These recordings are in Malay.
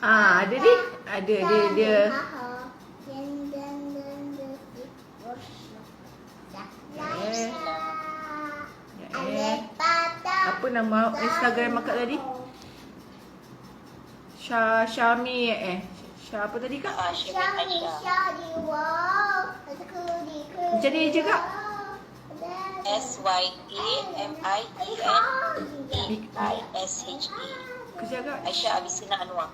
Ada ni. Ada dia. Eh. Apa nama Instagram akak tadi? Syami Syah apa tadi kak? Macam ni je kak? SYAMIENAISHA. Kejap kak. Aisyah Abisina Anwar.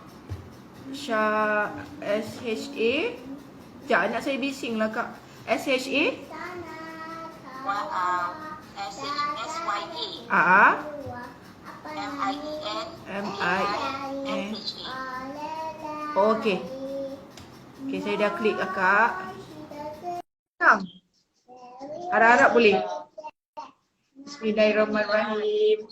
Syah SHA. Sekejap anak saya bising lah kak. SHA. SYA MIEN. MIENSHA. Okey. Okey, saya dah klik kakak. Harap-harap boleh. Bismillahirrahmanirrahim.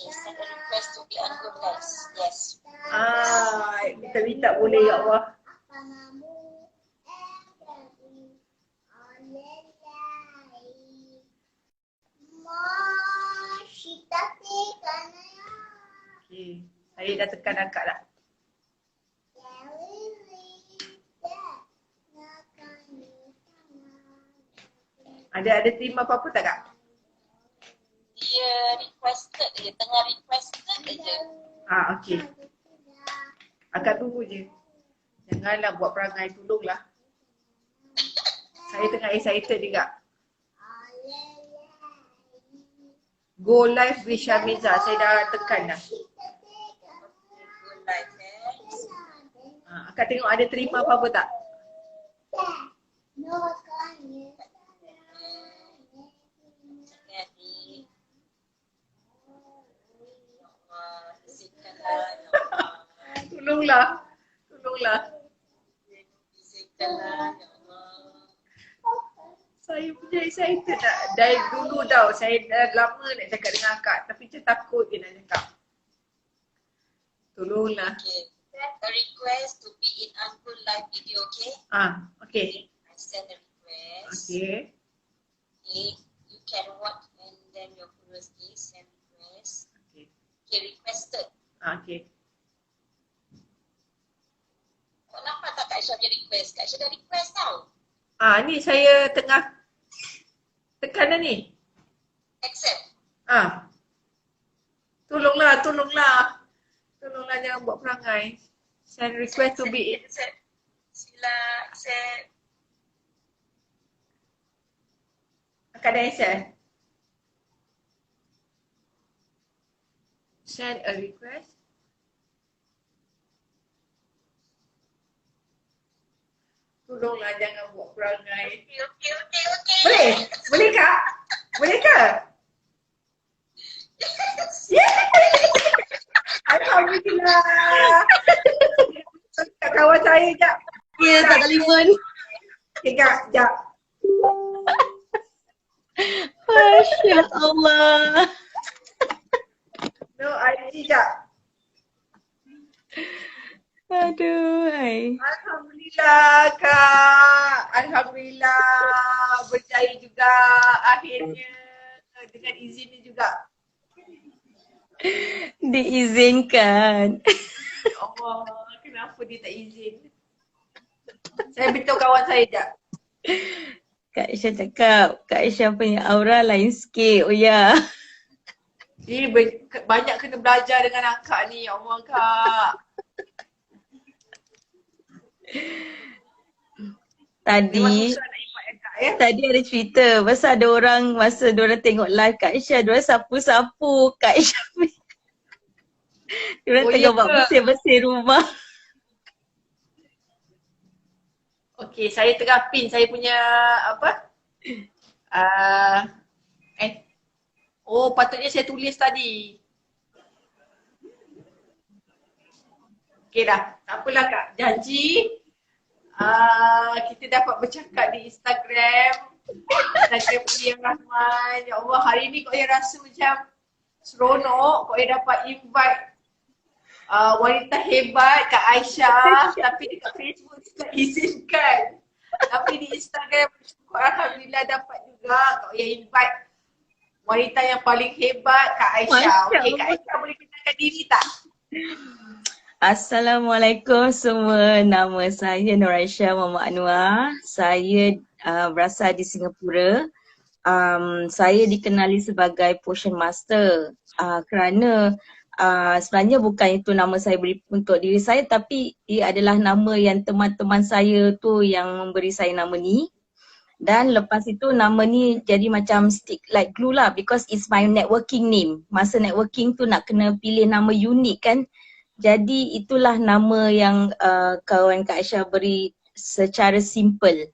Send a request to be on good guys. Yes. Minta boleh ya Allah. Okey, saya dah tekan akak dah. Ada terima apa-apa tak kak? Dia requested je, tengah requested je. Okey. Akak tunggu je. Janganlah buat perangai, tolonglah. Saya tengah excited juga. Go live with Syamiza. Saya dah tekan dah. Good life, Akak tengok ada terima apa-apa tak? Jadi, ya Allah, izinkanlah, ya Allah. Tolonglah. Izinkanlah, ya Allah. Saya punya excited tak? Dari dulu tau, saya dah lama nak cakap dengan akak. Tapi macam takut je nak cakap. Tolonglah. Okay. A request to be in Uncle live video, okay? Okay. I send a request. Okay. Okay. You can watch and then your followers send request. Okay. Okay, requested. Okay. Kau nampak tak Kak Aisyah punya request? Kak Aisyah dah request tau. Ni saya tengah tekan dah ni. Accept. Tolonglah. Tolonglah jangan buat perangai. Send request to be in. Accept. Sila accept. Akak dah accept? Send a request. Tolonglah jangan buat perangai. Okay. Boleh kak? Boleh ke? Alhamdulillah. Kat kawan saya jap. Ya, tak telefon. Okay kak, jap. Masya Allah. No, ID jap. Aduh, hai. Alhamdulillah kak. Alhamdulillah. Berjaya juga akhirnya. Dengan izinnya juga. Diizinkan. Ya Allah, kenapa dia tak izin? Saya beritahu kawan saya jap. Kak Aisyah cakap, Kak Aisyah punya aura lain sikit. Oh ya. Ni banyak kena belajar dengan akak ni. Ya Allah kak. Tadi Memang susah nak ingat akak ya. Tadi ada cerita pasal ada orang masa diorang tengok live Kak Aisyah, diorang sapu-sapu Kak Aisyah. Diorang tengah buat bersih-bersih rumah. Okey, saya tengah pin saya punya apa? Patutnya saya tulis tadi. Okey dah, tak apalah kak. Janji kita dapat bercakap di Instagram. Instagram Yang Rahman. Ya Allah, hari ni kok rasa macam seronok. Kok dapat invite wanita hebat Kak Aisyah. Tapi dekat Facebook tak izinkan. Tapi di Instagram Alhamdulillah dapat juga. Kak yang invite wanita yang paling hebat, Kak Aisyah. Masya Okey, Kak Allah. Aisyah boleh kenalkan diri tak? Assalamualaikum semua. Nama saya Nur Aisyah Muhammad Anwar. Saya berasal di Singapura. Saya dikenali sebagai Potion Master kerana sebenarnya bukan itu nama saya beri untuk diri saya, tapi ia adalah nama yang teman-teman saya tu yang memberi saya nama ni. Dan lepas itu nama ni jadi macam stick like glue lah, because it's my networking name. Masa networking tu nak kena pilih nama unik kan. Jadi itulah nama yang kawan Kak Aisyah beri secara simple.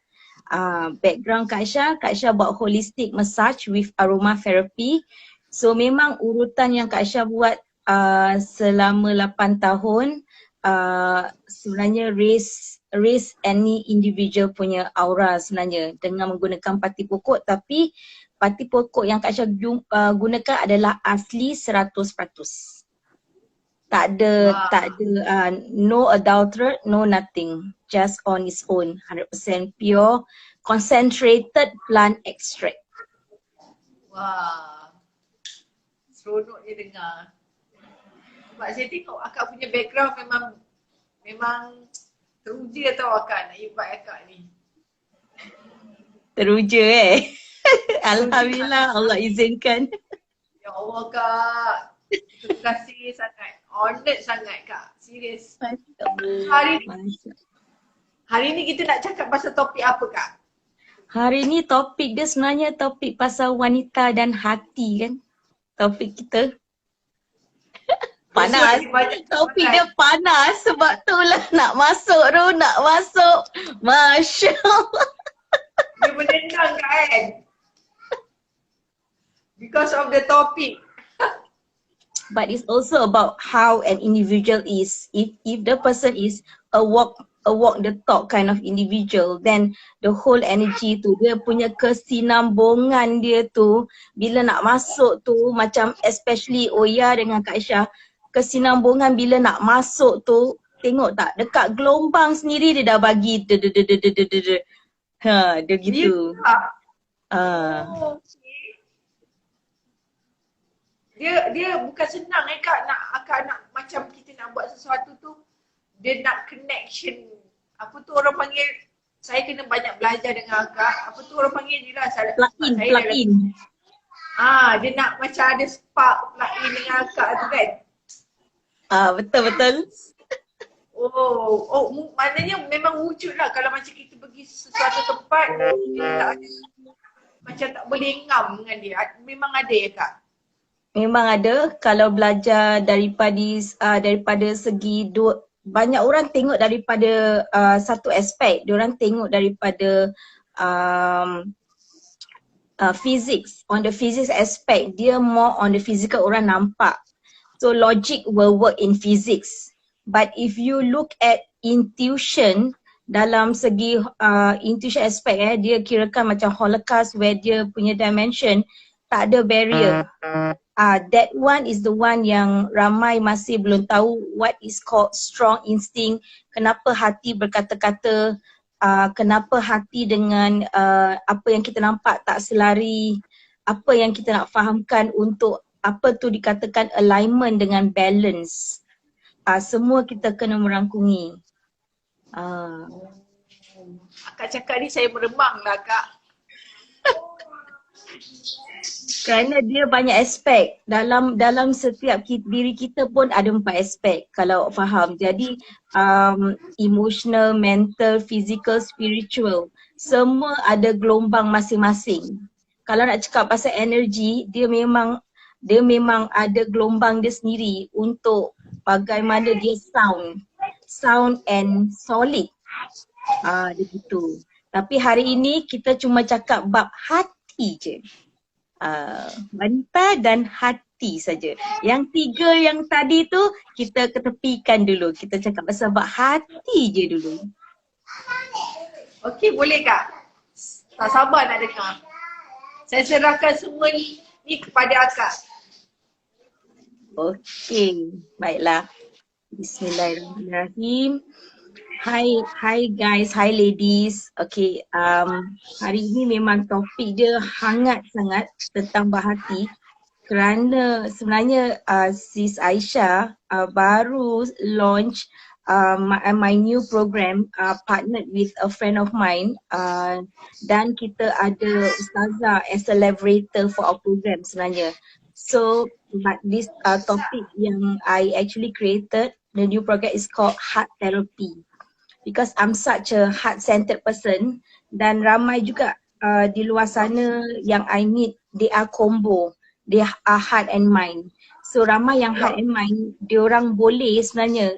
Background Kak Aisyah buat holistic massage with aromatherapy. So memang urutan yang Kak Aisyah buat selama 8 tahun sebenarnya raise any individual punya aura sebenarnya dengan menggunakan parti pokok, tapi parti pokok yang Kak Aisyah gunakan adalah asli 100%. Tak ada no adulterate, no nothing. Just on its own, 100% pure, concentrated plant extract. Wah, seronok je dengar. Sebab saya tengok akak punya background memang teruja tau akak nak invite akak ni. Teruja Alhamdulillah Allah izinkan. Ya Allah Kak, terima kasih sangat. Honored sangat Kak, serius. Hari ni kita nak cakap pasal topik apa Kak? Hari ni topik dia sebenarnya topik pasal wanita dan hati kan. Topik kita. Panas. Topik dia panas sebab tu lah nak masuk. Masya Allah. Dia menendang kan? Because of the topic. But it's also about how an individual is. If the person is a walk the talk kind of individual, then the whole energy tu, dia punya kesinambungan dia tu, bila nak masuk tu macam especially Oya dengan Kak Aisyah, kesinambungan bila nak masuk tu, tengok tak dekat gelombang sendiri dia dah bagi dia gitu. Oh, okay. Dia bukan senang Kak, akak nak macam kita nak buat sesuatu tu, dia nak connection. Apa tu orang panggil, saya kena banyak belajar dengan akak. Apa tu orang panggil je lah. Plug in. Dia nak macam ada spark plug in dengan akak tu kan. Betul. Maknanya memang wujud lah kalau macam kita pergi sesuatu tempat, kita tak ada, macam tak boleh ngam dengan dia. Memang ada ya Kak? Memang ada. Kalau belajar daripada segi banyak orang tengok daripada satu aspek. Diorang tengok daripada physics. On the physics aspect, dia more on the physical, orang nampak. So logic will work in physics. But if you look at intuition, dalam segi intuition aspect dia kirakan macam holocaust where dia punya dimension tak ada barrier. That one is the one yang ramai masih belum tahu what is called strong instinct. Kenapa hati berkata-kata, kenapa hati dengan apa yang kita nampak tak selari, apa yang kita nak fahamkan untuk apa tu dikatakan alignment dengan balance. Semua kita kena merangkungi. Akak cakap ni saya meremang lah Kak. Kerana dia banyak aspek. Dalam setiap diri kita pun ada 4 aspek kalau faham. Jadi emotional, mental, physical, spiritual. Semua ada gelombang masing-masing. Kalau nak cakap pasal energi, dia memang ada gelombang dia sendiri untuk bagaimana dia sound and solid. Dia gitu. Tapi hari ini kita cuma cakap bab hati je. Wanita dan hati saja. Yang 3 yang tadi tu kita ketepikan dulu. Kita cakap pasal bab hati je dulu. Okey, boleh Kak? Tak sabar nak dengar. Saya serahkan semua ni kepada akak. Okey, baiklah. Bismillahirrahmanirrahim. Hi guys, hi ladies. Okay, hari ini memang topik dia hangat sangat tentang berhati kerana sebenarnya Sis Aisyah baru launch my new program partnered with a friend of mine dan kita ada Ustazah as a leveragor for our program sebenarnya. So, but this topic yang I actually created, the new program is called Heart Therapy. Because I'm such a heart-centered person dan ramai juga di luar sana yang I meet, they are combo, they are heart and mind. So ramai yang heart and mind, diorang boleh sebenarnya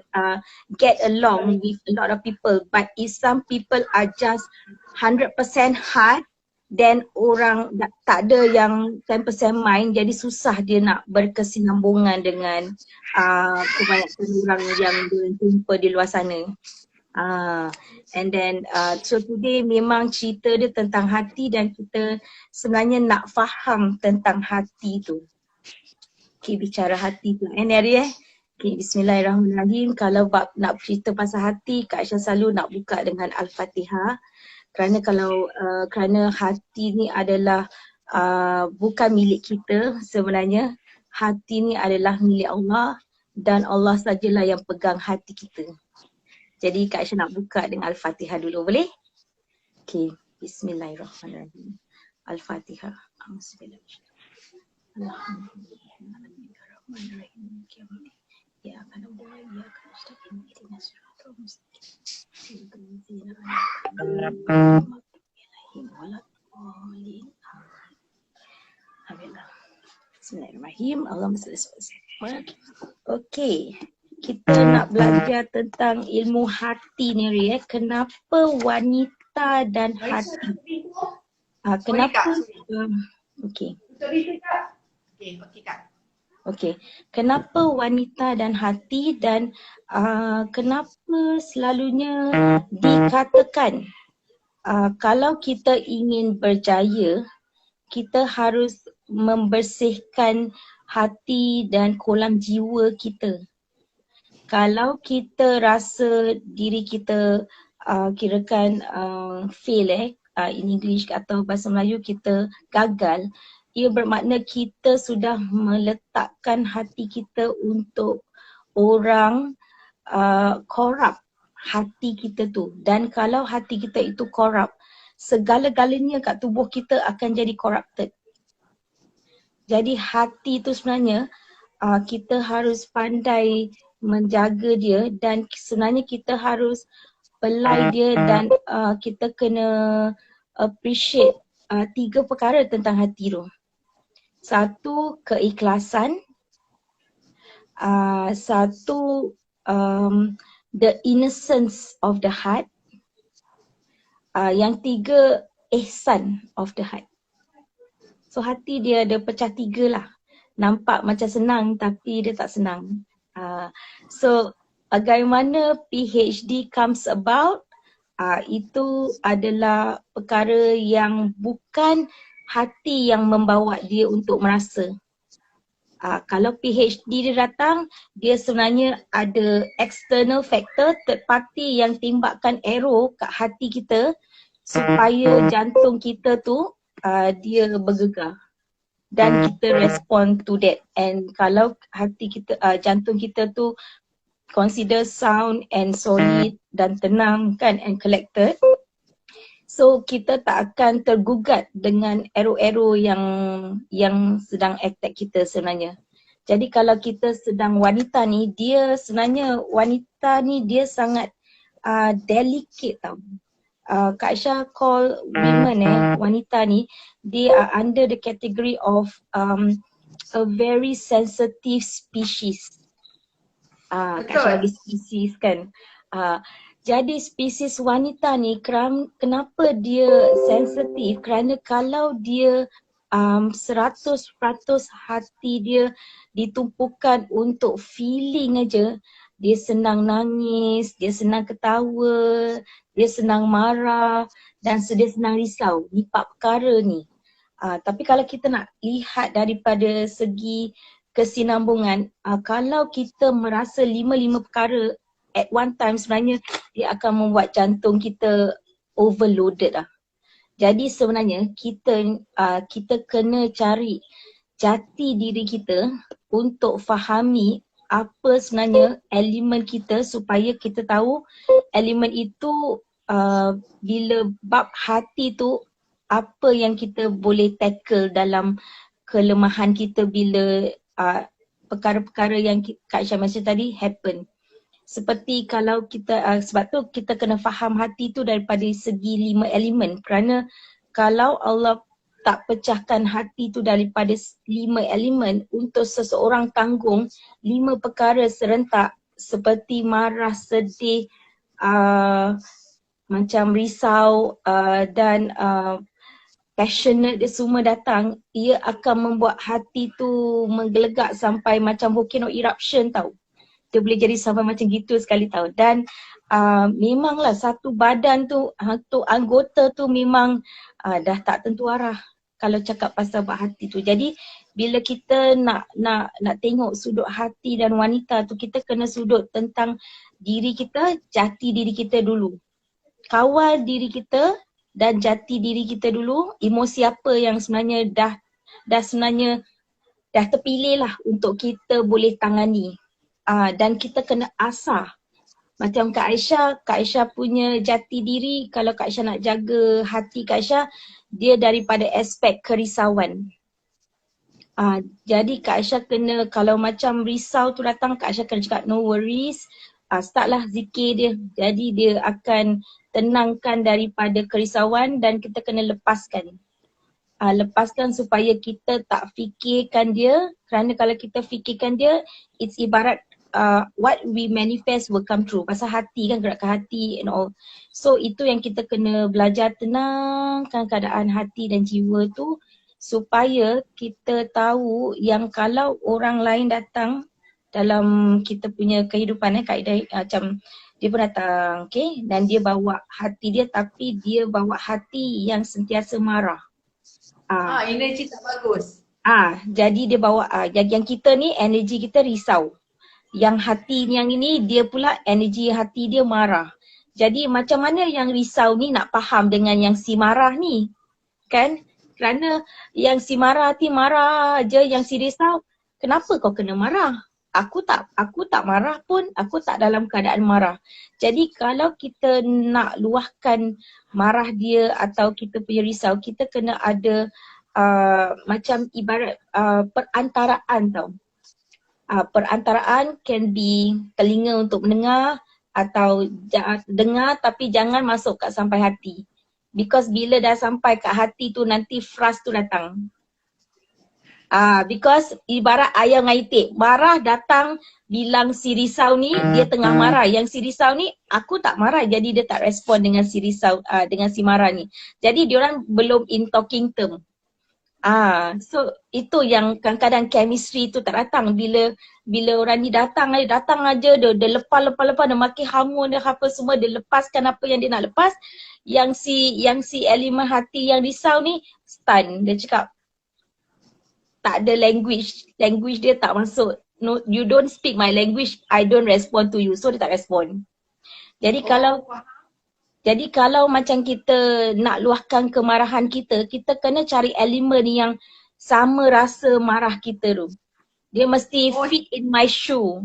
get along with a lot of people, but if some people are just 100% heart, then orang tak ada yang 10% mind, jadi susah dia nak berkesinambungan dengan kebanyakan orang yang dia jumpa di luar sana. And then so today memang cerita dia tentang hati dan kita sebenarnya nak faham tentang hati tu. Okay, bicara hati tu. Okay, bismillahirrahmanirrahim. Kalau nak cerita pasal hati, Kak Aisyah selalu nak buka dengan Al-Fatihah. Kerana hati ni adalah bukan milik kita sebenarnya. Hati ni adalah milik Allah dan Allah sajalah yang pegang hati kita. Jadi Kak Aisyah nak buka dengan Al-Fatihah dulu, boleh? Okay, bismillahirrahmanirrahim. Al-Fatihah. Alhamdulillahirrahmanirrahim. Ya akan Allah, ya akan mustaqim, ihdina siratal mustaqim. Bismillahirrahmanirrahim. Allahumma salli ala Muhammad. Okay. Kita nak belajar tentang ilmu hati ni, Ria. Kenapa wanita dan hati? Kenapa? Okay. Okay. Kenapa wanita dan hati dan kenapa selalunya dikatakan kalau kita ingin berjaya, kita harus membersihkan hati dan kolam jiwa kita. Kalau kita rasa diri kita kirakan fail in English atau bahasa Melayu kita gagal, ia bermakna kita sudah meletakkan hati kita untuk orang corrupt hati kita tu. Dan kalau hati kita itu corrupt, segala-galanya kat tubuh kita akan jadi corrupted. Jadi hati tu sebenarnya kita harus pandai menjaga dia dan sebenarnya kita harus pelai dia dan kita kena appreciate 3 perkara tentang hati tu. Satu, keikhlasan. Satu, the innocence of the heart. Yang 3, ihsan of the heart. So hati dia ada pecah 3 lah. Nampak macam senang tapi dia tak senang. So bagaimana PhD comes about, itu adalah perkara yang bukan hati yang membawa dia untuk merasa. Kalau PhD dia datang, dia sebenarnya ada external factor, third party yang tembakkan arrow kat hati kita supaya jantung kita tu dia bergegar. Dan kita respond to that. And kalau hati kita, jantung kita tu consider sound and solid dan tenang kan and collected, so kita tak akan tergugat dengan arrow-arrow yang sedang attack kita sebenarnya. Jadi kalau kita sedang wanita ni, dia sebenarnya wanita ni dia sangat delicate tau. Kak Aisyah call women wanita ni, they are under the category of a very sensitive species. Kak Aisyah bagi spesies kan. Jadi spesies wanita ni kenapa dia sensitif? Kerana kalau dia 100% hati dia ditumpukan untuk feeling aja, dia senang nangis, dia senang ketawa, dia senang marah dan dia senang risau. Ni 4 perkara ni. Tapi kalau kita nak lihat daripada segi kesinambungan, kalau kita merasa 5 perkara at one time sebenarnya dia akan membuat jantung kita overloaded lah. Jadi sebenarnya kita kena cari jati diri kita untuk fahami apa sebenarnya elemen kita supaya kita tahu elemen itu bila bab hati tu apa yang kita boleh tackle dalam kelemahan kita bila perkara-perkara yang Kak Aisyah mention tadi happen. Seperti kalau kita, sebab tu kita kena faham hati tu daripada segi 5 elemen. Kerana kalau Allah tak pecahkan hati tu daripada 5 elemen untuk seseorang tanggung 5 perkara serentak seperti marah, sedih, macam risau dan passionate dia semua datang, ia akan membuat hati tu menggelegak sampai macam volcano eruption tau. Dia boleh jadi sampai macam gitu sekali tau. Dan memanglah satu badan tu, anggota tu memang dah tak tentu arah kalau cakap pasal bab hati tu. Jadi bila kita nak tengok sudut hati dan wanita tu, kita kena sudut tentang diri kita, jati diri kita dulu. Kawal diri kita dan jati diri kita dulu, emosi apa yang sebenarnya dah terpilih lah untuk kita boleh tangani. Dan kita kena asah. Macam Kak Aisyah punya jati diri, kalau Kak Aisyah nak jaga hati Kak Aisyah, dia daripada aspek kerisauan. Jadi Kak Aisyah kena, kalau macam risau tu datang, Kak Aisyah kena cakap no worries, startlah zikir dia. Jadi dia akan tenangkan daripada kerisauan dan kita kena lepaskan. Lepaskan supaya kita tak fikirkan dia, kerana kalau kita fikirkan dia, it's ibarat what we manifest will come true. Pasal hati kan, gerakan hati and all. So itu yang kita kena belajar, tenangkan keadaan hati dan jiwa tu supaya kita tahu yang kalau orang lain datang dalam kita punya kehidupan, kaedah macam dia pun datang, okay, dan dia bawa hati dia, tapi dia bawa hati yang sentiasa marah. Energi tak bagus. Jadi dia bawa, yang kita ni energi kita risau. Yang hati yang ini dia pula energi hati dia marah. Jadi macam mana yang risau ni nak faham dengan yang si marah ni? Kan? Kerana yang si marah hati marah je, yang si risau, kenapa kau kena marah? Aku tak marah pun, aku tak dalam keadaan marah. Jadi kalau kita nak luahkan marah dia atau kita punya risau, kita kena ada macam ibarat perantaraan tau. Perantaraan can be telinga untuk mendengar atau dengar tapi jangan masuk kat sampai hati. Because bila dah sampai kat hati tu nanti frust tu datang. Because ibarat ayam dengan itik, marah datang bilang si risau ni dia tengah marah. Yang si risau ni aku tak marah, jadi dia tak respon dengan si risau, dengan si marah ni. Jadi diorang belum in talking term. So itu yang kadang-kadang chemistry tu tak datang bila orang ni datang aja dia lepas dia makin hamun dia apa semua, dia lepaskan apa yang dia nak lepas. Yang si elemen hati yang risau ni stun, dia cakap tak ada language dia tak masuk. No, you don't speak my language, I don't respond to you. So dia tak respond. Jadi kalau macam kita nak luahkan kemarahan kita, kita kena cari elemen yang sama rasa marah kita tu. Dia mesti fit in my shoe.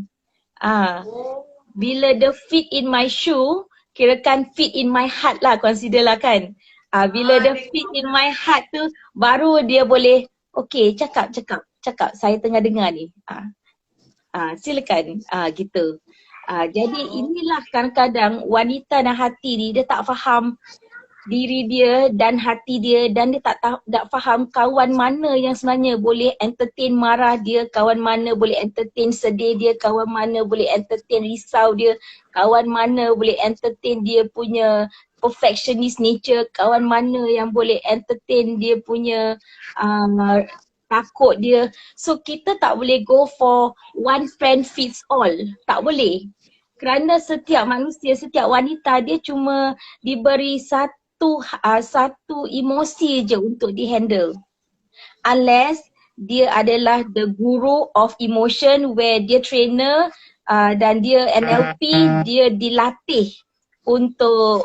Bila dia fit in my shoe, kirakan fit in my heart lah, consider lah kan. Bila dia fit in my heart tu, baru dia boleh, okay, cakap, saya tengah dengar ni. Silakan, gitu. Jadi inilah kadang-kadang wanita dan hati ni dia tak faham diri dia dan hati dia, dan dia tak faham kawan mana yang sebenarnya boleh entertain marah dia, kawan mana boleh entertain sedih dia, kawan mana boleh entertain risau dia, kawan mana boleh entertain dia punya perfectionist nature, kawan mana yang boleh entertain dia punya takut dia. So kita tak boleh go for one friend fits all. Tak boleh. Kerana setiap manusia, setiap wanita dia cuma diberi satu emosi je untuk dihandle. Unless dia adalah the guru of emotion where dia trainer dan dia NLP, dia dilatih untuk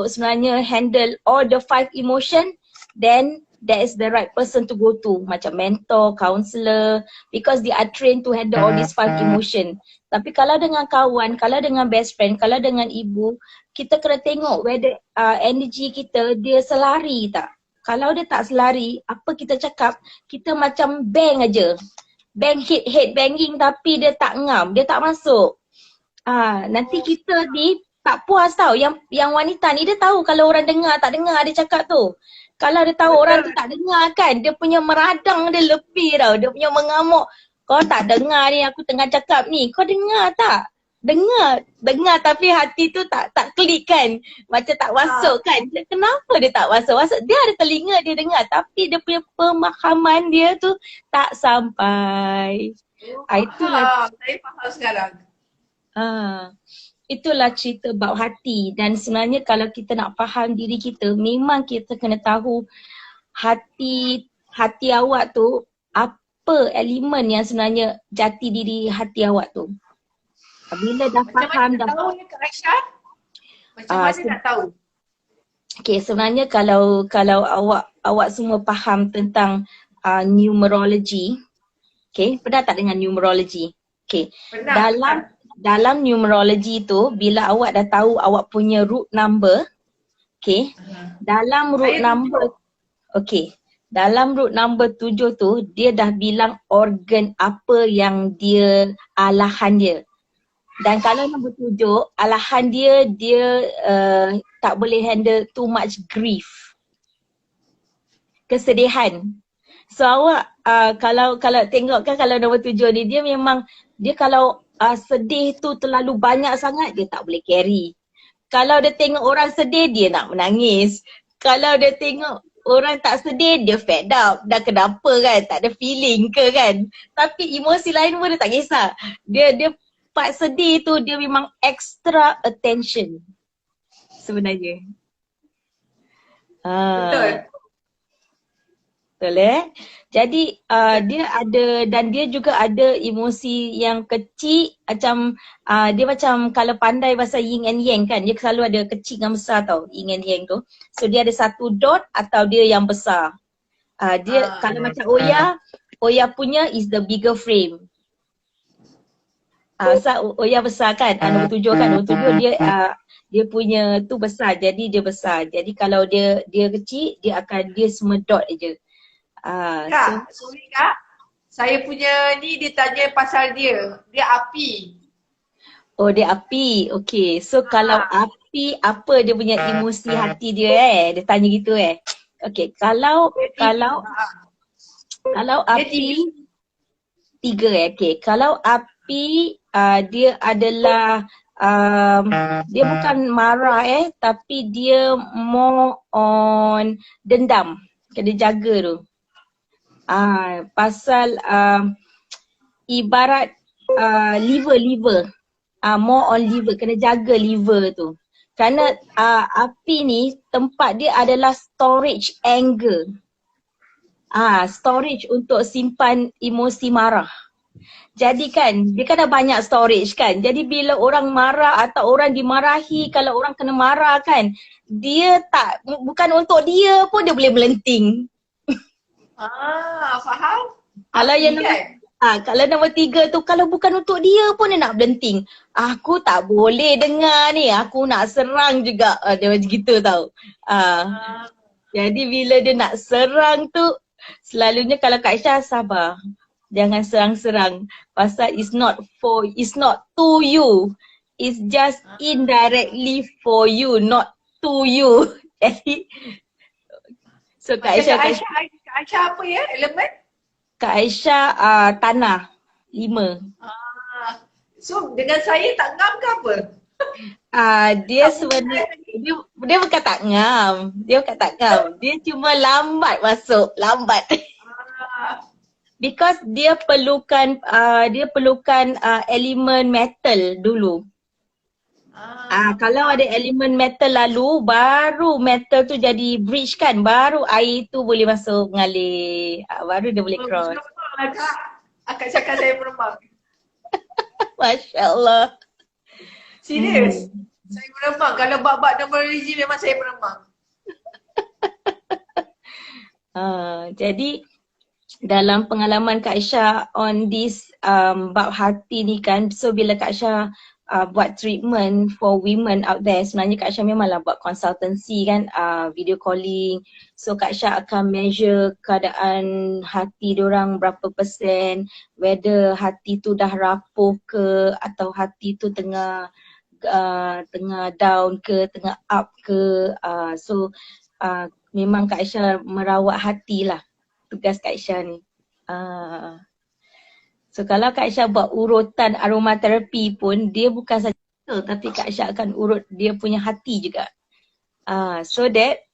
sebenarnya handle all the 5 emotion, then that is the right person to go to, macam mentor, counselor, because they are trained to handle all these 5 emotion. Tapi kalau dengan kawan, kalau dengan best friend, kalau dengan ibu, kita kena tengok whether energy kita dia selari tak. Kalau dia tak selari, apa kita cakap, kita macam bang aja. Bang head banging tapi dia tak ngam, dia tak masuk. Nanti kita ni tak puas tau. Yang wanita ni dia tahu kalau orang dengar tak dengar dia cakap tu. Kalau dia tahu orang tu tak dengar kan, dia punya meradang dia lebih tau. Dia punya mengamuk. Kau tak dengar ni aku tengah cakap ni. Kau dengar tak? Dengar tapi hati tu tak klik kan. Macam tak masuk kan. Kenapa dia tak masuk? Dia ada telinga dia dengar tapi dia punya pemahaman dia tu tak sampai. Itulah. Saya faham sekarang. Itulah cerita bab hati. Dan sebenarnya kalau kita nak faham diri kita, memang kita kena tahu hati awak tu, apa elemen yang sebenarnya jati diri hati awak tu. Bila dah faham dah. Macam mana nak tahu ni Kak Aisyah? Macam mana nak tahu? Okay, sebenarnya kalau awak semua faham tentang numerology. Okay, pernah tak dengan numerology? Okay, dalam numerology tu, bila awak dah tahu awak punya root number, okay, dalam root number, okay, dalam root number 7 tu, dia dah bilang organ apa yang dia, alahan dia. Dan kalau nombor 7, alahan dia tak boleh handle too much grief. Kesedihan. So awak kalau tengok kan kalau nombor 7 ni, dia memang, dia kalau sedih tu terlalu banyak sangat, dia tak boleh carry. Kalau dia tengok orang sedih, dia nak menangis. Kalau dia tengok orang tak sedih, dia fed up. Dah kenapa kan, tak ada feeling ke kan. Tapi emosi lain pun dia tak kisah. Dia part sedih tu dia memang extra attention sebenarnya. Betul. Betul Jadi dia ada, dan dia juga ada emosi yang kecil, macam dia macam kalau pandai pasal yin and yang kan, dia selalu ada kecil dan besar tau, yin and yang tu. So dia ada satu dot atau dia yang besar. Dia kalau macam Oya punya is the bigger frame. Oya besar kan, nombor 7 kan, nombor 7 dia punya tu besar, jadi dia besar. Jadi kalau dia kecil, dia semua dot je. Kak, sorry Kak, saya punya ni dia tanya pasal dia api. Oh, dia api, okay. So kalau api, apa dia punya emosi hati dia dia tanya gitu Okay, kalau api 3 okay. Kalau api dia adalah dia bukan marah tapi dia more on dendam. Kena jaga tu. Pasal ibarat liver. More on liver, kena jaga liver tu. Kerana api ni tempat dia adalah storage anger. Storage untuk simpan emosi marah. Jadi kan, dia kan ada banyak storage kan. Jadi bila orang marah atau orang dimarahi, kalau orang kena marah kan, dia tak, bukan untuk dia pun dia boleh melenting. Faham? Kalau yang kalau nombor 3 tu, kalau bukan untuk dia pun dia nak melenting. Aku tak boleh dengar ni, aku nak serang juga. Dia macam gitu tau. Jadi bila dia nak serang tu, selalunya kalau Kak Aisyah sabar. Jangan serang-serang. Pasal it's not to you. It's just indirectly for you, not to you. Jadi so Kak Aisyah apa ya elemen? Kak Aisyah tanah 5. So dengan saya tak ngam ke apa? Dia sebenarnya dia bukan tak ngam. Dia cuma lambat masuk, lambat. Because dia perlukan elemen metal dulu. Kalau ada elemen metal lalu, baru metal tu jadi bridge kan, baru air tu boleh masuk mengalir, baru dia boleh cross. Akak cakap saya meremang. Masya Allah. Serius. Saya meremang. Kalau bab-bab numerologi memang saya meremang. Jadi dalam pengalaman Kak Aisyah on this bab hati ni kan, so bila Kak Aisyah buat treatment for women out there, sebenarnya Kak Aisyah memanglah buat consultancy kan, video calling. So Kak Aisyah akan measure keadaan hati diorang berapa persen, whether hati tu dah rapuh ke atau hati tu tengah down ke, tengah up ke. Memang Kak Aisyah merawat hati lah, tugas Kak Aisyah ni. So kalau Kak Aisyah buat urutan aromaterapi pun, dia bukan saja tapi Kak Aisyah akan urut dia punya hati juga. So that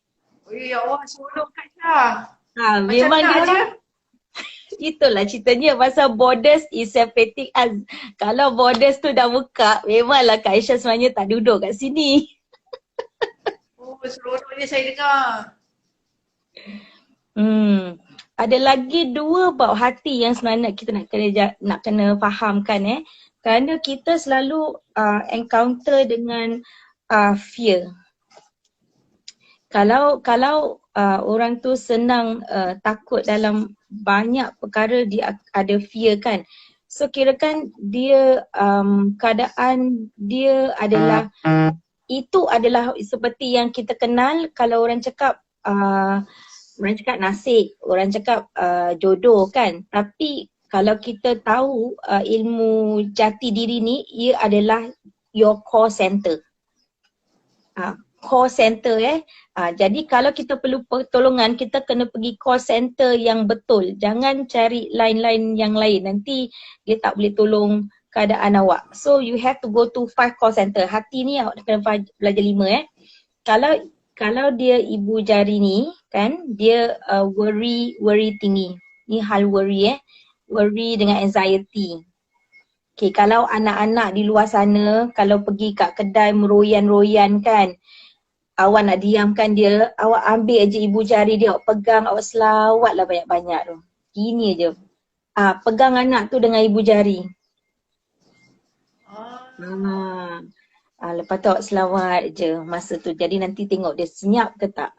Ya Allah, seronok Kak Aisyah. Macam memang nak dia je. itulah ceritanya pasal borders is separating us. Kalau borders tu dah buka, memanglah Kak Aisyah sebenarnya tak duduk kat sini. Oh, seronoknya saya dengar. Ada lagi 2 bab hati yang sebenarnya kita nak kena fahamkan kerana kita selalu encounter dengan fear. Kalau orang tu senang takut dalam banyak perkara, dia ada fear kan. So kirakan dia keadaan dia adalah itu adalah seperti yang kita kenal kalau orang cakap nasib, orang cakap jodoh kan. Tapi kalau kita tahu ilmu jati diri ni, ia adalah your core center. Core center jadi kalau kita perlu pertolongan, kita kena pergi core center yang betul. Jangan cari lain-lain yang lain, nanti dia tak boleh tolong keadaan awak. So you have to go to 5 core center. Hati ni awak kena belajar 5 Kalau dia ibu jari ni kan, dia worry tinggi. Ni hal worry worry dengan anxiety. Okay, kalau anak-anak di luar sana, kalau pergi kat kedai meroyan-royan kan, awak nak diamkan dia, awak ambil aje ibu jari dia, awak pegang, awak selawat lah banyak-banyak tu. Gini aje. Pegang anak tu dengan ibu jari. Lepas tu awak selawat je masa tu. Jadi nanti tengok dia senyap ke tak.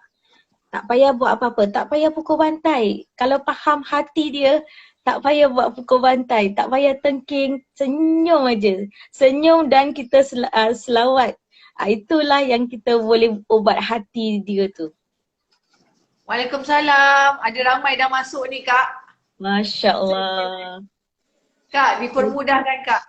Tak payah buat apa-apa, tak payah pukul bantai. Kalau faham hati dia, tak payah buat pukul bantai, tak payah tengking, senyum aja. Senyum dan kita selawat. Itulah yang kita boleh ubat hati dia tu. Waalaikumsalam. Ada ramai dah masuk ni Kak. Masya Allah. Kak, dipermudahkan Kak.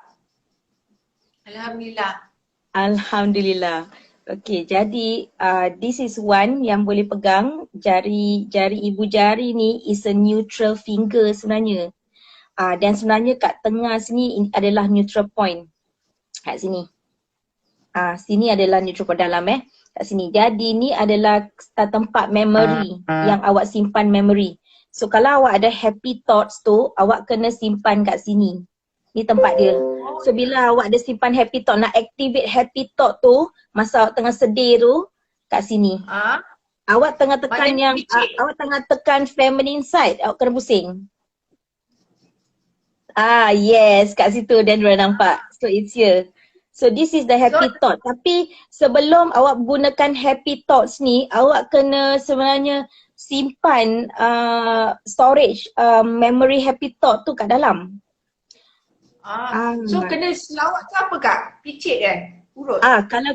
Alhamdulillah. Alhamdulillah. Okay, jadi this is one yang boleh pegang. Jari ibu jari ni is a neutral finger sebenarnya. Dan sebenarnya kat tengah sini ini adalah neutral point. Kat sini. Sini adalah neutral point dalam kat sini. Jadi ni adalah tempat memory yang awak simpan memory. So kalau awak ada happy thoughts tu, awak kena simpan kat sini. Ni tempat dia. So bila awak ada simpan happy thought, nak activate happy thought tu, masa awak tengah sedih tu, kat sini. Awak tengah tekan awak tengah tekan feminine side, awak kena pusing. Yes, kat situ dan dia nampak. So it's here. So this is the happy thought. Tapi sebelum awak gunakan happy thoughts ni, awak kena sebenarnya simpan storage memory happy thought tu kat dalam. So kena selawat ke apa Kak? Picit kan? Urut? Kalau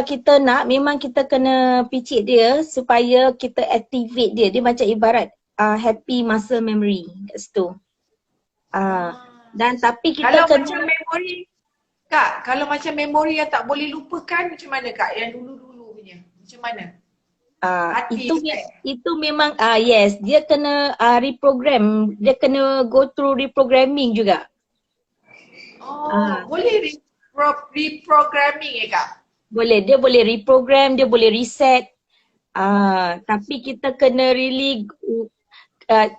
kita nak memang kita kena picit dia supaya kita activate dia. Dia macam ibarat happy muscle memory kat situ. Dan tapi kita kalau kena macam memori Kak, kalau macam memori yang tak boleh lupakan macam mana Kak? Yang dulu-dulu punya. Macam mana? Itu memang yes, dia kena reprogram. Dia kena go through reprogramming juga. Boleh reprogramming Kak? Boleh, dia boleh reprogram, dia boleh reset. Tapi kita kena really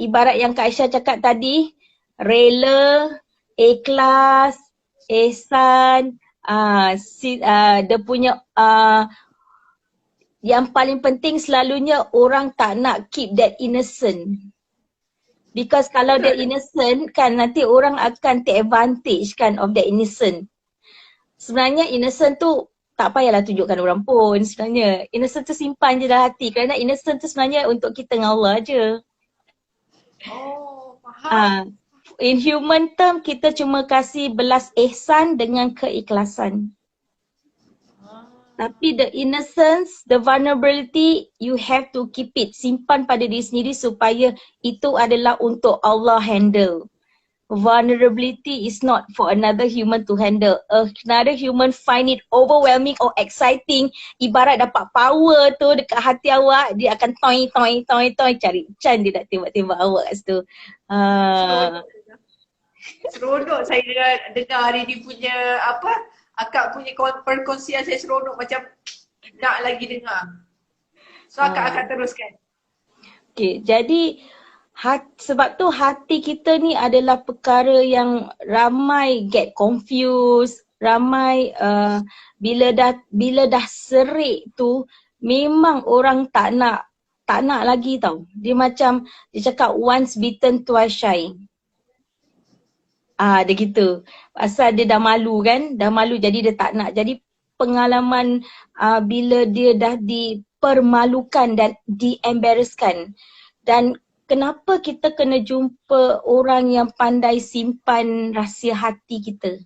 ibarat yang Kak Aisyah cakap tadi, rela, ikhlas, ihsan, dia punya yang paling penting selalunya orang tak nak keep that innocent. Because kalau dia innocent kan nanti orang akan take advantage kan of that innocent. Sebenarnya innocent tu tak payahlah tunjukkan orang pun sebenarnya. Innocent tu simpan je dalam hati kerana innocent tu sebenarnya untuk kita dengan Allah je. Oh, faham. In human term kita cuma kasih belas ihsan dengan keikhlasan. Tapi the innocence, the vulnerability, you have to keep it. Simpan pada diri sendiri supaya itu adalah untuk Allah handle. Vulnerability is not for another human to handle. Another human find it overwhelming or exciting. Ibarat dapat power tu dekat hati awak, dia akan toy cari can dia nak tembak-tembak awak kat situ. Seronok saya dengar hari ni punya apa, akak punya perkongsian, saya seronok macam nak lagi dengar. So akak teruskan. Okay, jadi sebab tu hati kita ni adalah perkara yang ramai get confused, ramai bila dah serik tu memang orang tak nak lagi tau. Dia macam dia cakap once bitten twice shy. Dia gitu. Pasal dia dah malu kan, dah malu jadi dia tak nak. Jadi pengalaman bila dia dah dipermalukan dan di-embarrasskan. Dan kenapa kita kena jumpa orang yang pandai simpan rahsia hati kita?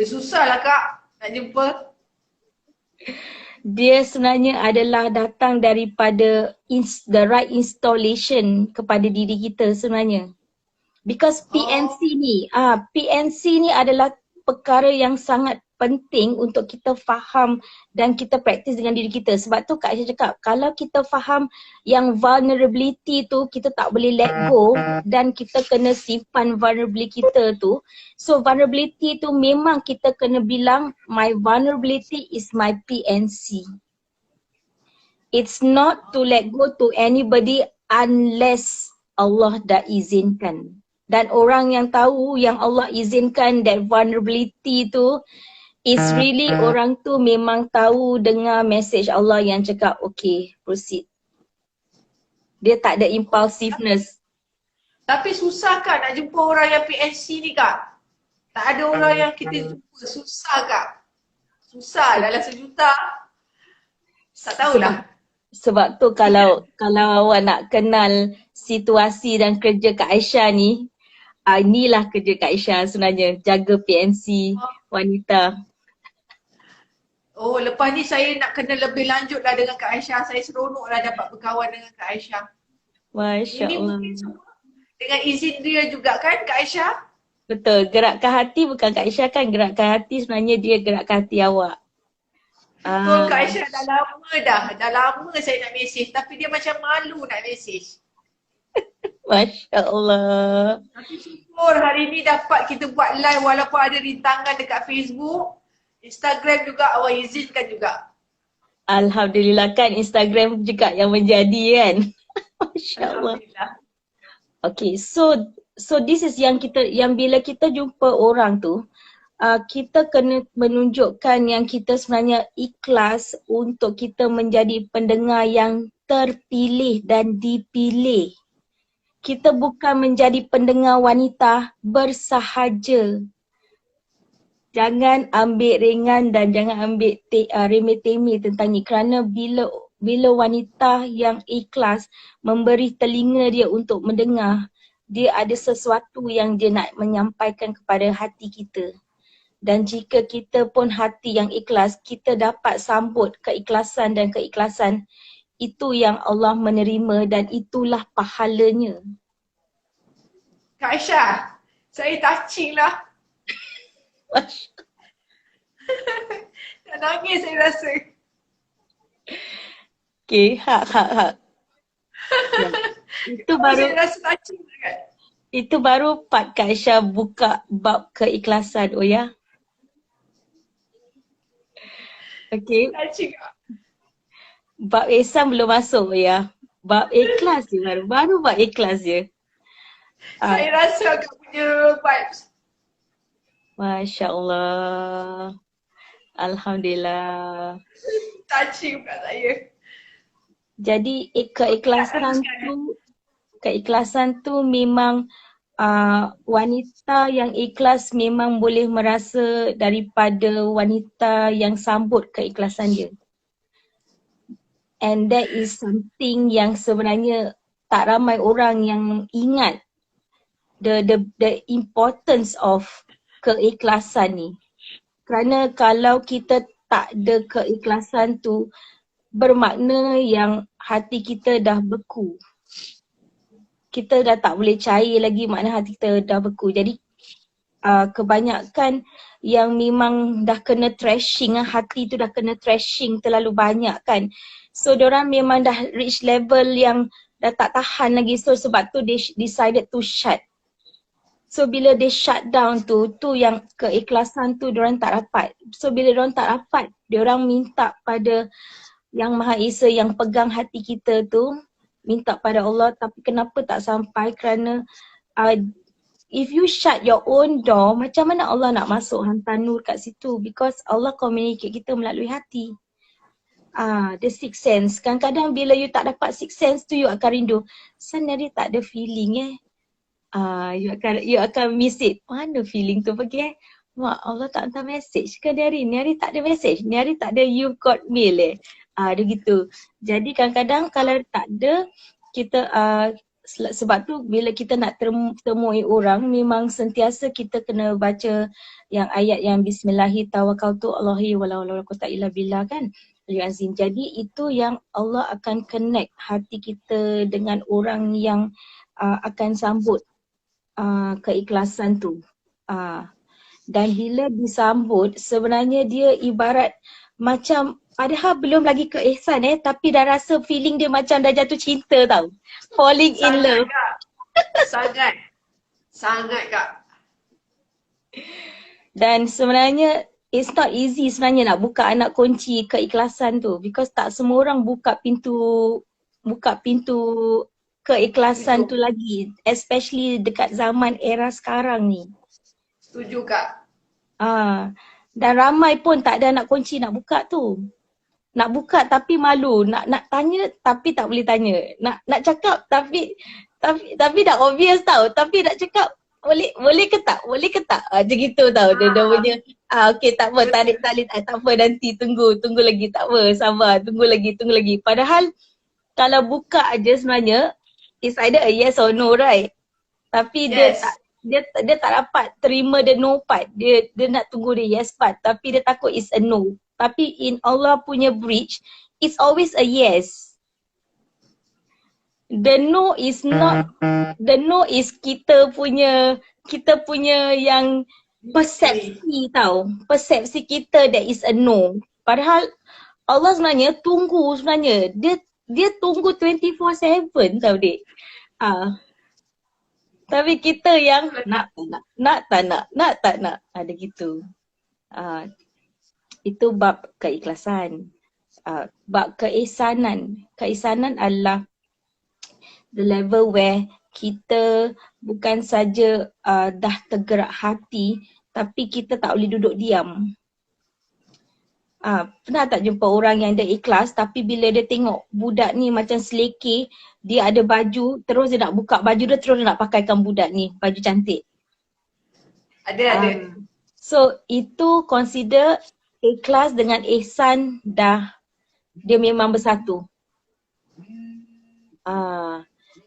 Susah lah Kak nak jumpa. Dia sebenarnya adalah datang daripada the right installation kepada diri kita sebenarnya. Because PNC ni adalah perkara yang sangat penting untuk kita faham dan kita praktis dengan diri kita. Sebab tu Kak Aisyah cakap, kalau kita faham yang vulnerability tu kita tak boleh let go dan kita kena simpan vulnerability kita tu. So vulnerability tu memang kita kena bilang my vulnerability is my PNC. It's not to let go to anybody unless Allah dah izinkan. Dan orang yang tahu yang Allah izinkan that vulnerability tu is really orang tu memang tahu dengar message Allah yang cakap okay proceed. Dia tak ada impulsiveness. Tapi susah Kak nak jumpa orang yang PNC ni Kak. Tak ada orang yang kita jumpa, susah Kak. Susah dalam sejuta. Tak tahulah. Sebab tu kalau awak nak kenal situasi dan kerja Kak Aisyah ni, inilah kerja Kak Aisyah sebenarnya, jaga PNC wanita. Oh, lepas ni saya nak kena lebih lanjut lah dengan Kak Aisyah. Saya seronok lah dapat berkawan dengan Kak Aisyah. Masya Ini Allah. mungkin semua dengan izin dia juga kan Kak Aisyah? Betul, gerakkan hati bukan Kak Aisyah kan, gerakkan hati sebenarnya dia gerakkan hati awak. Betul Kak Aisyah, dah lama saya nak mesej tapi dia macam malu nak mesej. Masya Allah. Tapi syukur hari ni dapat kita buat live walaupun ada rintangan dekat Facebook, Instagram juga awak izinkan juga. Alhamdulillah kan Instagram juga yang menjadi kan. Masya Allah. Alhamdulillah. Okay, so this is yang bila kita jumpa orang tu, kita kena menunjukkan yang kita sebenarnya ikhlas untuk kita menjadi pendengar yang terpilih dan dipilih. Kita bukan menjadi pendengar wanita bersahaja. Jangan ambil ringan dan jangan ambil remeh-temeh tentang ni kerana bila wanita yang ikhlas memberi telinga dia untuk mendengar, dia ada sesuatu yang dia nak menyampaikan kepada hati kita. Dan jika kita pun hati yang ikhlas, kita dapat sambut keikhlasan dan keikhlasan. Itu yang Allah menerima dan itulah pahalanya. Kak Aisyah, saya touching lah. Nak nangis saya rasa. Okay, hak. Ya. Itu baru Saya rasa touching sangat. Itu baru part Kak Aisyah buka bab keikhlasan, oh ya. Okay, Touching Kak. bab ihsan belum masuk, oh ya. Bab ikhlas je baru bab ikhlas je. Saya rasa Kak punya vibes. Masya Allah. Alhamdulillah. Touching kat saya. Jadi keikhlasan tu keikhlasan tu memang wanita yang ikhlas memang boleh merasa daripada wanita yang sambut keikhlasan dia. And that is something yang sebenarnya tak ramai orang yang ingat the importance of keikhlasan ni. Kerana kalau kita tak ada keikhlasan tu, bermakna yang hati kita dah beku. Kita dah tak boleh cair lagi, makna hati kita dah beku. Jadi kebanyakan yang memang dah kena thrashing, hati tu dah kena thrashing terlalu banyak kan. So diorang memang dah reach level yang dah tak tahan lagi. So sebab tu they decided to shut. So bila they shut down tu yang keikhlasan tu diorang tak dapat. So bila diorang tak dapat, diorang minta pada Yang Maha Esa yang pegang hati kita tu, minta pada Allah, tapi kenapa tak sampai? Kerana if you shut your own door, macam mana Allah nak masuk hantar nur kat situ? Because Allah communicate kita melalui hati. The sixth sense. Kadang-kadang bila you tak dapat sixth sense tu, you akan rindu. Sebenarnya tak ada feeling you akan miss it. Mana feeling tu pergi Mak, Allah tak hantar message ke ni hari tak ada message, ni hari tak ada you've got mail dia gitu. Jadi kadang-kadang kalau tak ada, kita sebab tu bila kita nak temui orang, memang sentiasa kita kena baca yang ayat yang Bismillahi tawakkaltu Allahi wala quwwata illa billah kan. Jadi itu yang Allah akan connect hati kita dengan orang yang akan sambut keikhlasan tu. Dan bila disambut, sebenarnya dia ibarat macam padahal belum lagi ke ihsan tapi dah rasa feeling dia macam dah jatuh cinta tau. Falling in love. Sangat Kak. Dan sebenarnya it's not easy sebenarnya nak buka anak kunci keikhlasan tu, because tak semua orang buka pintu keikhlasan tu lagi, especially dekat zaman era sekarang ni. Setuju Kak. Dan ramai pun tak ada anak kunci nak buka tu. Nak buka tapi malu, nak tanya tapi tak boleh tanya. Nak cakap tapi dah obvious tau, tapi nak cakap boleh ke tak? Macam gitu tau. Dia punya okey tak apa, tarik tak apa, nanti tunggu lagi, tak apa, sabar, tunggu lagi. Padahal kalau buka aja sebenarnya it's either a yes or no, right? Tapi yes. Dia tak dapat terima the no part. Dia nak tunggu the yes part, tapi dia takut it's a no. Tapi in Allah punya bridge, it's always a yes. The no is not, the no is kita punya yang persepsi tau. Persepsi kita that is a no. Padahal Allah sebenarnya tunggu sebenarnya. Dia tunggu 24/7 tau dek. Tapi kita yang nak tak nak. Ada gitu. Itu bab keikhlasan. Bab keihsanan. Keihsanan adalah the level where kita bukan saja dah tergerak hati, tapi kita tak boleh duduk diam. Pernah tak jumpa orang yang dia ikhlas tapi bila dia tengok budak ni macam selekeh, dia ada baju, terus dia nak buka baju dia, terus dia nak pakaikan budak ni baju cantik. Ada. So itu consider ikhlas dengan ihsan dah, dia memang bersatu.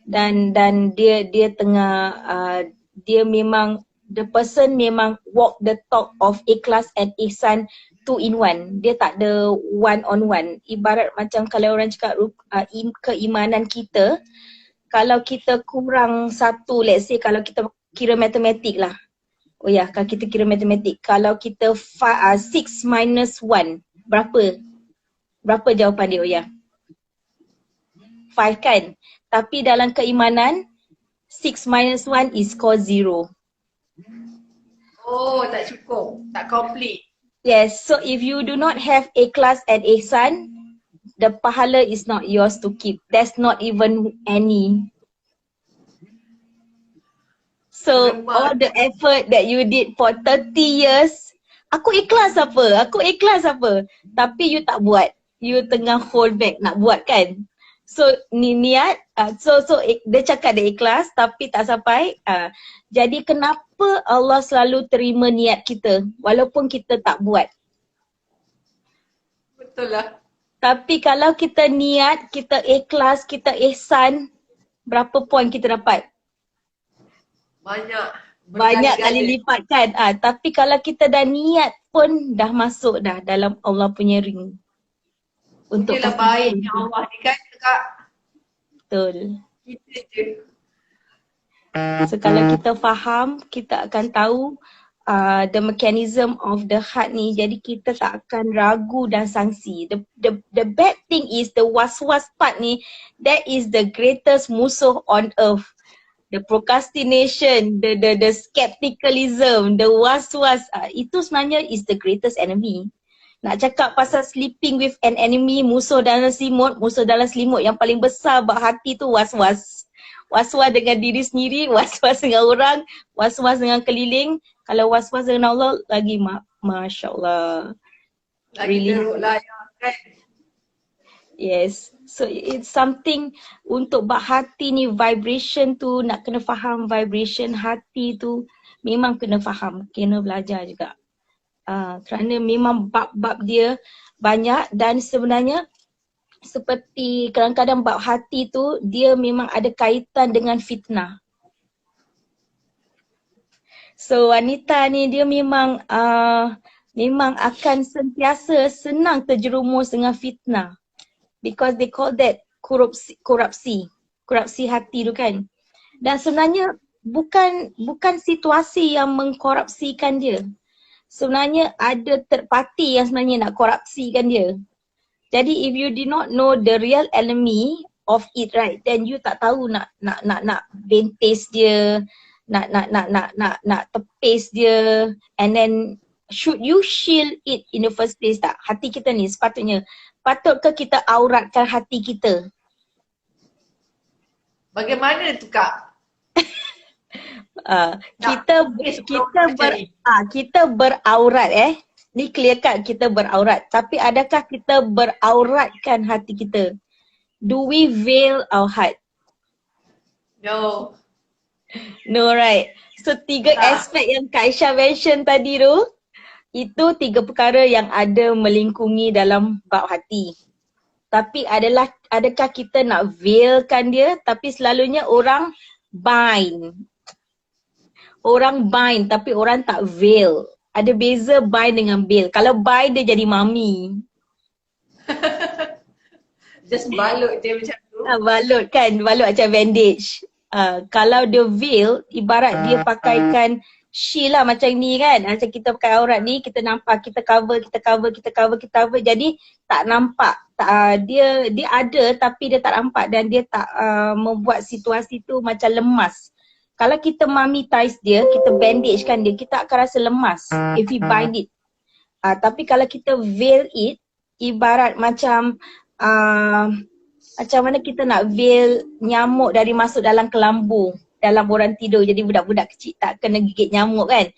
Dan dia tengah dia memang, the person memang walk the talk of ikhlas and ihsan 2 in 1. Dia tak ada one on one. Ibarat macam kalau orang cakap keimanan kita, kalau kita kurang satu, let's say kalau kita kira matematik lah. Oh ya, kalau kita kira matematik, kalau kita 6 minus 1, berapa jawapan dia? Oh ya, 5 kan? Tapi dalam keimanan, 6 minus 1 is called 0. Oh, tak cukup, tak complete. Yes, so if you do not have ikhlas and ihsan, the pahala is not yours to keep. There's not even any. So all the effort that you did for 30 years, aku ikhlas apa? Tapi you tak buat. You tengah hold back nak buat kan? So ni niat, dia cakap dia ikhlas tapi tak sampai. Jadi kenapa Allah selalu terima niat kita walaupun kita tak buat? Betul lah. Tapi kalau kita niat, kita ikhlas, kita ihsan, berapa poin kita dapat? Banyak. Banyak kali Berganda-ganda. lipat kan. Tapi kalau kita dah niat pun dah masuk dah dalam Allah punya ring. Untuk Punyalah kasi baiknya sayang. Allah ni kan Kak. Betul. Kita je. So kalau kita faham, kita akan tahu the mechanism of the heart ni. Jadi kita tak akan ragu dan sangsi. The bad thing is the was-was part ni, that is the greatest musuh on earth. The procrastination, the skepticalism, the was-was, itu sebenarnya is the greatest enemy. Nak cakap pasal sleeping with an enemy, musuh dalam selimut yang paling besar buat hati tu was-was. Was-was dengan diri sendiri, was-was dengan orang, was-was dengan keliling. Kalau was-was dengan Allah lagi Masya Allah. Lagi Really. teruk lah ya kan. Yes. So it's something untuk bab hati ni, vibration tu nak kena faham vibration hati tu memang kena faham, kena belajar juga. Kerana memang bab-bab dia banyak dan sebenarnya seperti kadang-kadang bab hati tu dia memang ada kaitan dengan fitnah. So wanita ni dia memang akan sentiasa senang terjerumus dengan fitnah. Because they call that korupsi hati tu kan. Dan sebenarnya bukan situasi yang mengkorupsikan dia. Sebenarnya ada third party yang sebenarnya nak korupsikan dia. Jadi if you did not know the real enemy of it, right, then you tak tahu nak bentis dia, nak tepis dia, and then should you shield it in the first place tak? Hati kita ni patutkah kita auratkan hati kita? Bagaimana tu Kak? Kita beraurat ni clear cut kita beraurat, tapi adakah kita berauratkan hati kita? Do we veil our heart? No. No, right? So 3 aspek yang Kak Aisha mention tadi tu, itu 3 perkara yang ada melingkungi dalam bab hati. Tapi adakah kita nak veilkan dia? Tapi selalunya orang bind. Orang bind tapi orang tak veil. Ada beza bind dengan veil. Kalau bind dia jadi mami. Just balut dia macam tu. Balut kan, balut macam bandage. Kalau dia veil, ibarat dia pakaikan shield lah macam ni kan. Macam kita pakai aurat ni, kita nampak, kita cover. Jadi tak nampak. Dia ada tapi dia tak nampak dan dia tak membuat situasi tu macam lemas. Kalau kita mummize dia, kita bandage kan dia, kita akan rasa lemas if we bind it. Tapi kalau kita veil it, ibarat macam mana kita nak veil nyamuk dari masuk dalam kelambu dalam orang tidur. Jadi budak-budak kecil tak kena gigit nyamuk kan.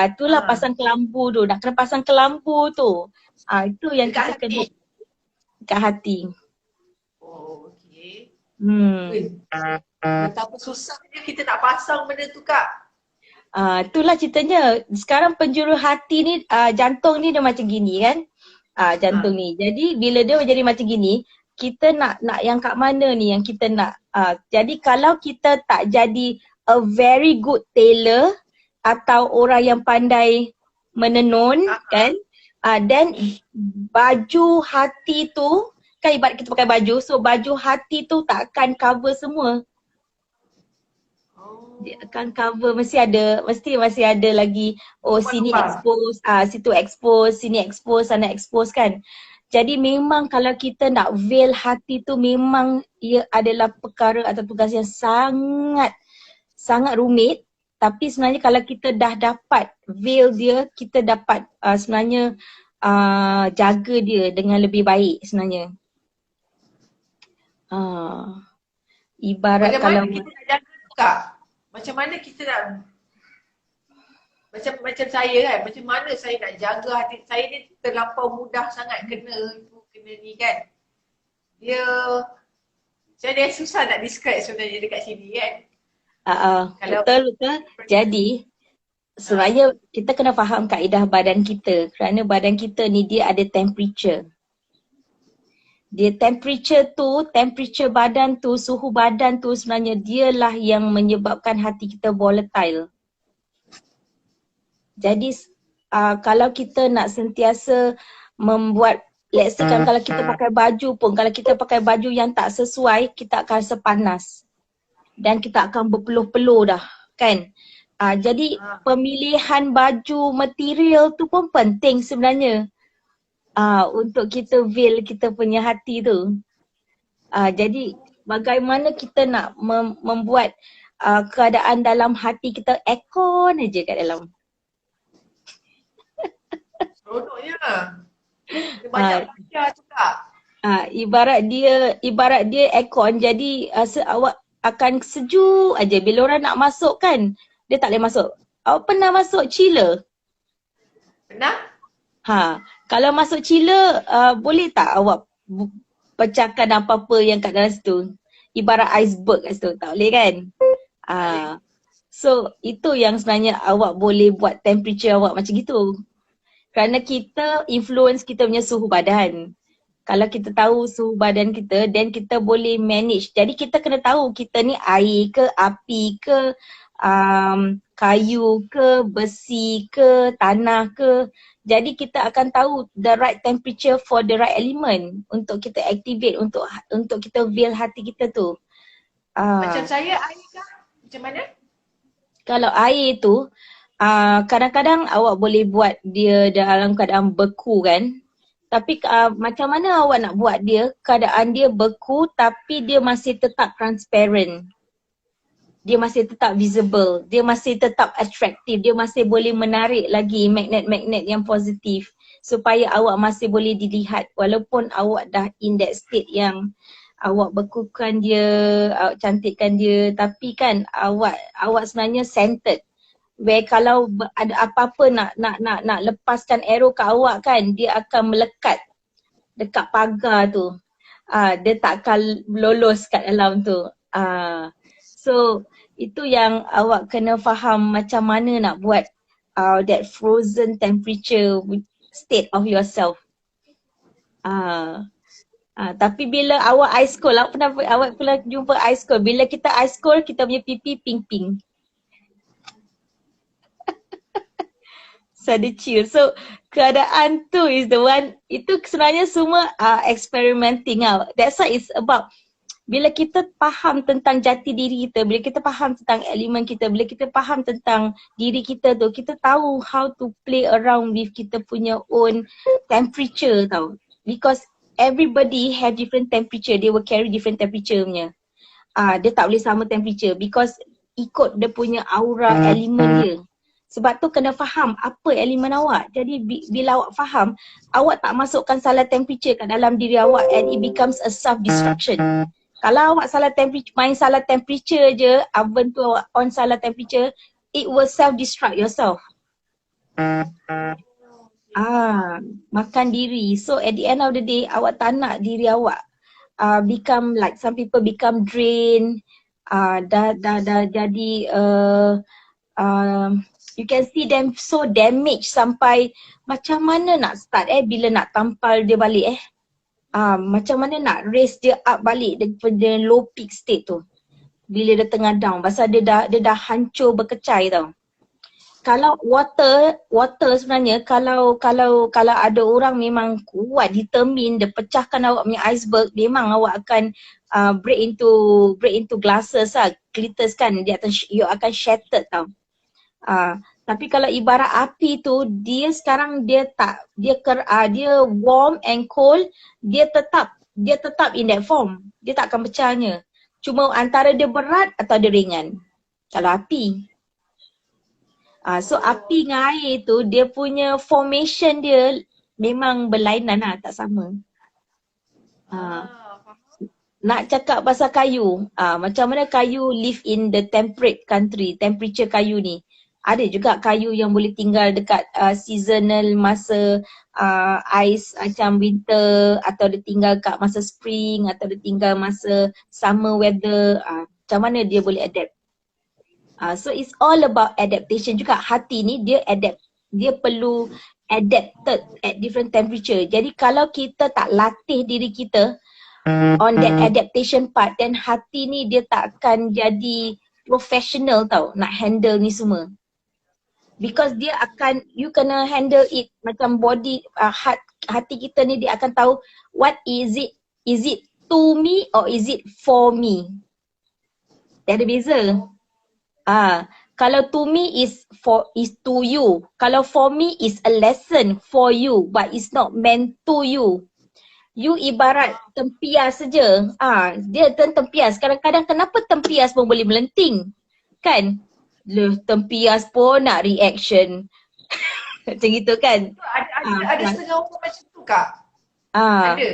Itulah pasang kelambu tu, nak kena pasang kelambu tu. Itu yang kita kena kat hati. Oh, okey. Betapa susahnya kita nak pasang benda tu Kak. Itulah ceritanya. Sekarang penjuru hati ni, jantung ni dia macam gini kan. Jantung ni. Jadi bila dia jadi macam gini, kita nak yang kat mana ni yang kita nak. Jadi kalau kita tak jadi a very good tailor atau orang yang pandai menenun kan, then baju hati tu kan ibarat kita pakai baju, so baju hati tu tak akan cover semua. Dia akan cover, mesti masih ada lagi, sini expose, situ expose, sini expose, sana expose kan. Jadi memang kalau kita nak veil hati tu memang ia adalah perkara atau tugas yang sangat rumit. Tapi sebenarnya kalau kita dah dapat veil dia, kita dapat sebenarnya jaga dia dengan lebih baik sebenarnya. Ibarat bagaimana kalau kita nak jaga tu Kak? Macam mana kita nak macam saya kan, macam mana saya nak jaga hati saya ni terlampau mudah sangat kena ni kan. Dia So dia susah nak describe sebenarnya dekat sini kan. Kalau Betul. Jadi sebenarnya kita kena faham kaedah badan kita, kerana badan kita ni dia ada temperature. Dia temperature badan tu, suhu badan tu sebenarnya dialah yang menyebabkan hati kita volatile. Jadi kalau kita nak sentiasa membuat, let's say kan kalau kita pakai baju pun, kalau kita pakai baju yang tak sesuai, kita akan rasa panas. Dan kita akan berpeluh-peluh dah, kan? Jadi pemilihan baju material tu pun penting sebenarnya. Untuk kita veil kita punya hati tu. Jadi bagaimana kita nak membuat keadaan dalam hati kita aircon aja kat dalam. seronoknya. Dia banyak belajar juga. Ibarat dia aircon, jadi awak akan sejuk aja. Bila orang nak masuk kan, dia tak boleh masuk. Awak pernah masuk chiller? Pernah? Kalau masuk chiller, boleh tak awak pecahkan apa-apa yang kat dalam situ? Ibarat iceberg kat situ, tak boleh kan? So itu yang sebenarnya awak boleh buat temperature awak macam gitu. Kerana kita influence kita punya suhu badan. Kalau kita tahu suhu badan kita, then kita boleh manage. Jadi kita kena tahu kita ni air ke, api ke, kayu ke, besi ke, tanah ke. Jadi kita akan tahu the right temperature for the right element untuk kita activate, untuk kita veil hati kita tu. Macam saya air kah? Macam mana? Kalau air tu, kadang-kadang awak boleh buat dia dalam keadaan beku kan. Tapi macam mana awak nak buat dia, keadaan dia beku tapi dia masih tetap transparent. Dia masih tetap visible, dia masih tetap attractive, dia masih boleh menarik lagi magnet-magnet yang positif supaya awak masih boleh dilihat walaupun awak dah in that state yang awak bekukan dia, awak cantikkan dia, tapi kan awak sebenarnya centered. Where kalau ada apa-apa nak lepaskan arrow ke awak kan, dia akan melekat dekat pagar tu. Dia tak akan lolos kat dalam tu. So itu yang awak kena faham macam mana nak buat that frozen temperature state of yourself. Tapi bila awak ice cold, awak pernah jumpa ice cold. Bila kita ice cold, kita punya pipi pink-pink. Ada chill. So keadaan tu is the one, itu sebenarnya semua experimenting out. That's why it's about bila kita faham tentang jati diri kita, bila kita faham tentang elemen kita, bila kita faham tentang diri kita tu, kita tahu how to play around with kita punya own temperature tau. Because everybody have different temperature, they will carry different temperature punya. Dia tak boleh sama temperature because ikut dia punya aura elemen dia. Sebab tu kena faham apa elemen awak. Jadi bila awak faham, awak tak masukkan salah temperature kat dalam diri awak and it becomes a self-destruction. Kalau awak main salah temperature je, oven tu awak on salah temperature, it will self-destruct yourself. Makan diri. So at the end of the day, awak tak nak diri awak become like some people become drained, dah jadi you can see them so damaged sampai macam mana nak start bila nak tampal dia balik macam mana nak raise dia up balik daripada low peak state tu bila dia tengah down, pasal dia dah hancur berkecai tau. Kalau water sebenarnya kalau ada orang memang kuat, determine dia pecahkan awak punya iceberg, memang awak akan break into glasses glitters kan, you akan shattered tau. Tapi kalau ibarat api tu, dia sekarang dia warm and cold, dia tetap in that form. Dia tak akan pecahnya. Cuma antara dia berat atau dia ringan. Kalau api. So api dengan air tu, dia punya formation dia memang berlainan tak sama. Nak cakap pasal kayu, macam mana kayu live in the temperate country, temperature kayu ni. Ada juga kayu yang boleh tinggal dekat seasonal masa ais macam winter, atau dia tinggal kat masa spring, atau dia tinggal masa summer weather. Macam mana dia boleh adapt. So it's all about adaptation juga. Hati ni dia adapt. Dia perlu adapted at different temperature. Jadi kalau kita tak latih diri kita on that adaptation part, then hati ni dia tak akan jadi professional tau nak handle ni semua. Because dia akan, you kena handle it macam body, hati kita ni dia akan tahu what is it to me or is it for me. Dia ada beza. Kalau to me is to you, kalau for me is a lesson for you but it's not meant to you. You ibarat tempias saja. Dia tempias. Kadang-kadang kenapa tempias pun boleh melenting? Kan? Tempias pun nak reaction. Macam gitu kan? Ada setengah orang macam tu Kak? Ada.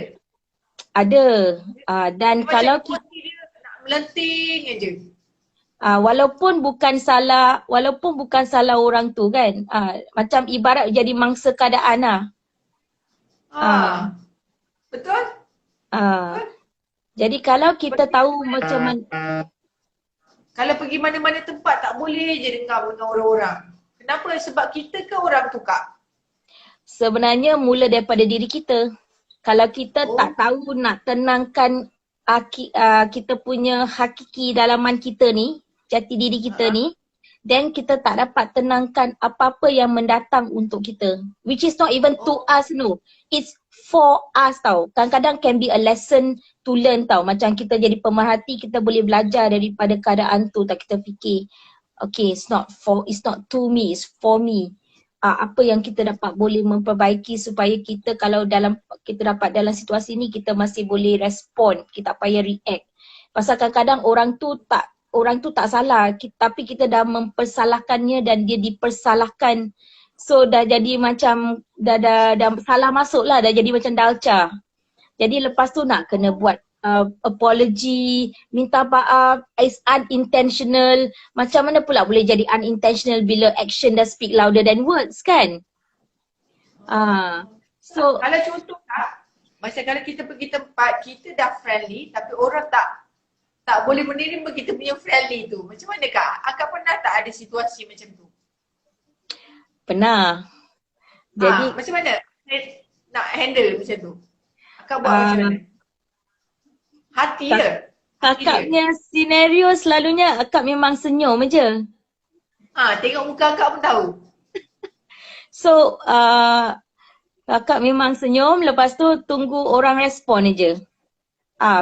Ada. Dan macam kalau dia nak melenting aja. Walaupun bukan salah orang tu kan. Macam ibarat jadi mangsa keadaan lah. Betul? Jadi kalau kita tahu macam mana, kalau pergi mana-mana tempat tak boleh je dengar dengan orang-orang. Kenapa? Sebab kita ke orang tu Kak? sebenarnya mula daripada diri kita. Kalau kita tak tahu nak tenangkan kita punya hakiki dalaman kita ni, jati diri kita ni, then kita tak dapat tenangkan apa-apa yang mendatang untuk kita. Which is not even to us, no. It's for us tau. Kadang-kadang can be a lesson to learn tau. Macam kita jadi pemerhati, kita boleh belajar daripada keadaan tu. Tak kita fikir, okay, it's not to me, it's for me. Apa yang kita dapat boleh memperbaiki supaya kita kalau kita dapat dalam situasi ni, kita masih boleh respon, kita tak payah react. Pasal kadang-kadang orang tu tak salah, tapi kita dah mempersalahkannya dan dia dipersalahkan. So dah jadi macam dah salah masuk lah, dah jadi macam dalca. Jadi lepas tu nak kena buat apology, minta maaf, is unintentional. Macam mana pula boleh jadi unintentional bila action dah speak louder than words kan? So kalau contoh Kak, macam kalau kita pergi tempat, kita dah friendly tapi orang tak boleh menerima kita punya friendly tu. Macam mana Kak? Akak pernah tak ada situasi macam tu? Pernah. Jadi macam mana nak handle macam tu? Akak buat macam mana? Hati je. Kakak punya senario selalunya akak memang senyum je. Tengok muka akak pun tahu. So kakak memang senyum, lepas tu tunggu orang respon je.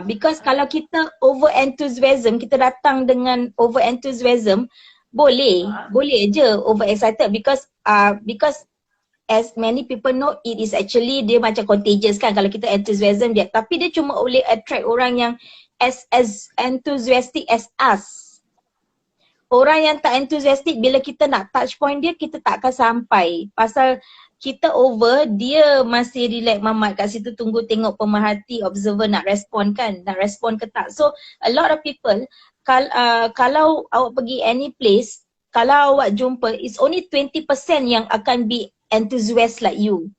Because kalau kita over enthusiasm, kita datang dengan over enthusiasm, boleh je over excited because as many people know, it is actually dia macam contagious kan kalau kita enthusiasm dia, tapi dia cuma boleh attract orang yang as enthusiastic as us. Orang yang tak enthusiastic, bila kita nak touch point dia, kita tak akan sampai. Pasal kita over, dia masih relax mamat kat situ tunggu tengok pemerhati, observer nak respon kan, nak respon ke tak. So a lot of people, kalau awak pergi any place, kalau awak jumpa, it's only 20% yang akan be enthusiast like you.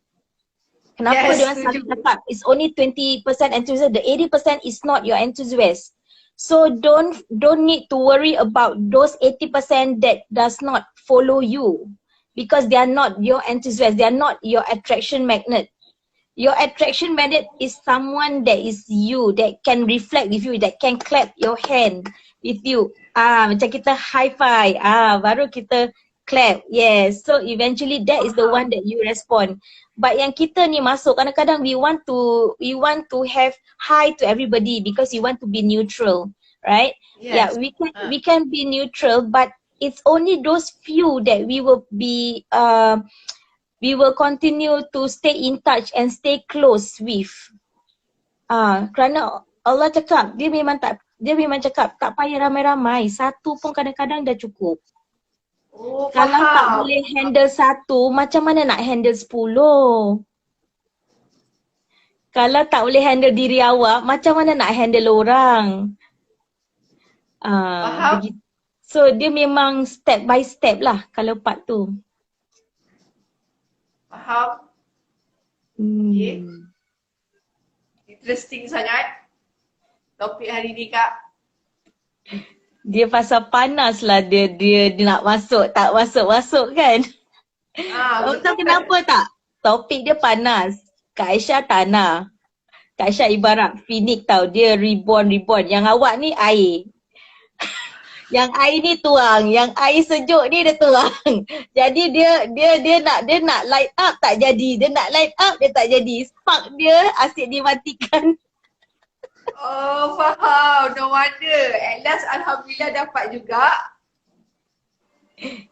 Kenapa dia orang selalu cakap it's only 20% enthusiast, the 80% is not your enthusiast. So don't need to worry about those 80% that does not follow you, because they are not your enthusiast, they are not your attraction magnet. Your attraction magnet is someone that is you, that can reflect with you, that can clap your hand with you. Macam kita high five, baru kita clap. Yes, so eventually that is the one that you respond. But yang kita ni masuk, kadang-kadang we want to have high to everybody because we want to be neutral, right? Yes. Yeah, we can be neutral, but it's only those few that we will be we will continue to stay in touch and stay close with. Kerana Allah cakap, dia memang cakap tak payah ramai-ramai, satu pun kadang-kadang dah cukup. Kalau tak boleh handle satu, macam mana nak handle 10? Kalau tak boleh handle diri awak, macam mana nak handle orang? So dia memang step by step lah kalau part tu. Faham? Okay. Hmm. Interesting sangat topik hari ni Kak. Dia pasal panas lah dia nak masuk, tak masuk-masuk kan. Kau tahu kenapa tak? Topik dia panas. Kak Aisyah tanah. Kak Aisyah ibarat Phoenix tau, dia reborn. Yang awak ni air. Yang air ni tuang, yang air sejuk ni dia tuang. Jadi dia nak light up tak jadi. Dia nak light up dia tak jadi. Spark dia asyik dimatikan. Oh faham, no wonder. At last Alhamdulillah dapat juga.